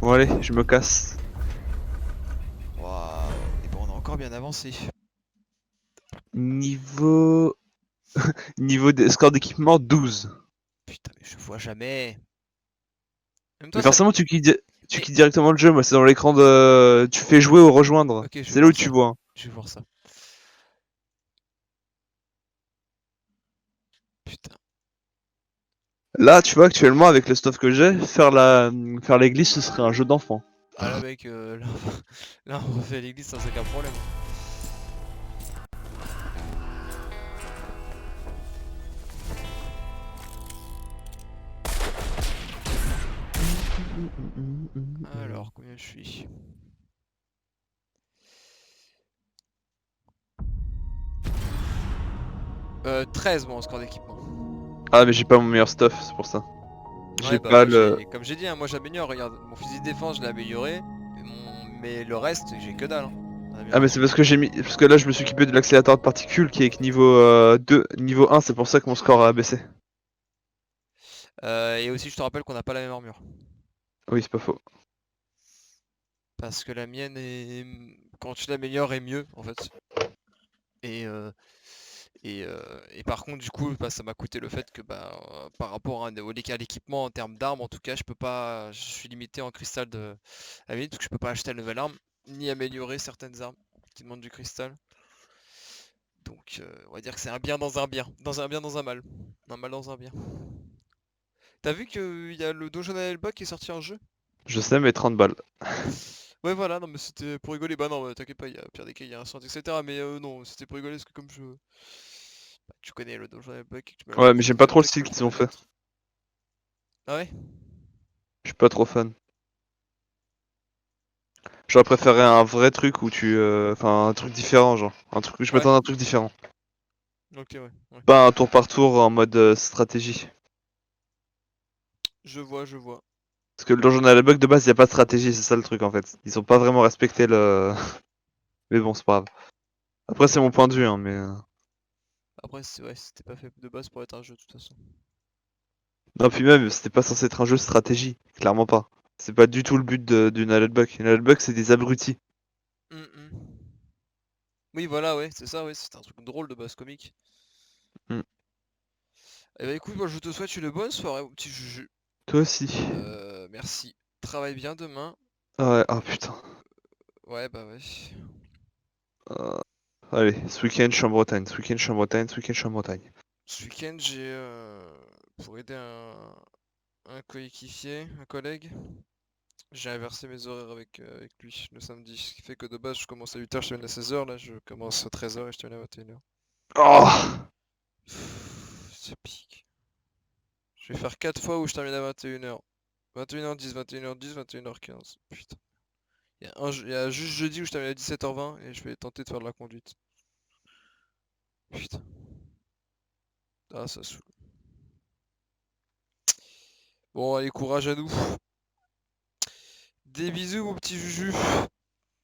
Bon allez, je me casse. Waouh. Et bon, on a encore bien avancé. Niveau... Niveau de score d'équipement 12. Putain, mais je vois jamais. Même Mais toi, ça... forcément tu Mais- quittes directement le jeu, moi c'est dans l'écran de... Tu fais jouer ou rejoindre. Ok, je vais C'est là voir où tu ça. vois. Hein. Je vais voir ça. Putain. Là tu vois actuellement avec le stuff que j'ai, faire l'église ce serait un jeu d'enfant. Ah là mec, là, là on refait l'église sans aucun problème. Alors, combien je suis? Euh, 13 moi en score d'équipement. Ah mais j'ai pas mon meilleur stuff, c'est pour ça. J'ai Ouais bah pas moi, le... comme j'ai dit, hein, moi j'améliore, regarde, mon fusil de défense je l'ai amélioré, mais le reste j'ai que dalle. Hein. Ah mais c'est parce que j'ai mis... Parce que là je me suis équipé de l'accélérateur de particules qui est que niveau 2, niveau 1, c'est pour ça que mon score a baissé. Et aussi je te rappelle qu'on n'a pas la même armure. Oui c'est pas faux. Parce que la mienne est... Quand tu l'améliores est mieux en fait. Et, euh, et par contre du coup bah, ça m'a coûté le fait que bah, par rapport à l'équipement en termes d'armes en tout cas je peux pas. Je suis limité en cristal de la minute parce que je peux pas acheter la nouvelle arme ni améliorer certaines armes qui demandent du cristal. Donc on va dire que c'est un bien dans un bien. Dans un bien dans un mal. Un mal dans un bien. T'as vu qu'il y a le Donjon Hellbug qui est sorti en jeu? Je sais mais 30 balles. Ouais voilà, non mais c'était pour rigoler. Bah non, t'inquiète pas, il y a pire des cas, il y a un centre, etc. Mais non, c'était pour rigoler parce que comme je... Bah, tu connais le Donjon Hellbug et que tu m'as Ouais mais fait j'aime des pas trop le trucs style pour qu'ils ont fait. connaître. Ah ouais? Je suis pas trop fan. J'aurais préféré un vrai truc où tu... Enfin un truc différent genre. Un truc... Je Ouais, m'attends à un truc différent. ok ouais. Ouais. Pas un tour par tour en mode stratégie. Je vois, je vois. Parce que le Donjon à la bug de base, y a pas de stratégie, c'est ça le truc en fait. Ils ont pas vraiment respecté le. Mais bon, c'est pas grave. Après, c'est mon point de vue, hein, mais. Après, ouais, c'était pas fait de base pour être un jeu de toute façon. Non, puis même, c'était pas censé être un jeu de stratégie, clairement pas. C'est pas du tout le but d'une Alutbug. Une Alutbug, c'est des abrutis. Hum. Oui, voilà, ouais, c'est ça, ouais, c'est un truc drôle de base comique. Hmm. Eh bah écoute, moi je te souhaite une bonne soirée, mon petit Juju. Toi aussi. Merci. Travaille bien demain. Ah ouais, ah putain. Ouais, bah ouais. Euh, Allez, ce week-end, je suis en Bretagne. Ce week-end, je suis en Bretagne. Ce week-end, je suis en Bretagne. Ce week-end, j'ai pour aider un coéquipier, un collègue, j'ai inversé mes horaires avec lui le samedi. Ce qui fait que de base, je commence à 8h, je termine à 16h. Là, je commence à 13h et je termine à 21h. Oh Ça pique. Je vais faire 4 fois où je termine à 21h. 21h10, 21h10, 21h15. Putain. Il y a juste jeudi où je termine à 17h20 et je vais tenter de faire de la conduite. Putain. Ah, ça saoule. Bon, allez, courage à nous. Des bisous, mon petit Juju.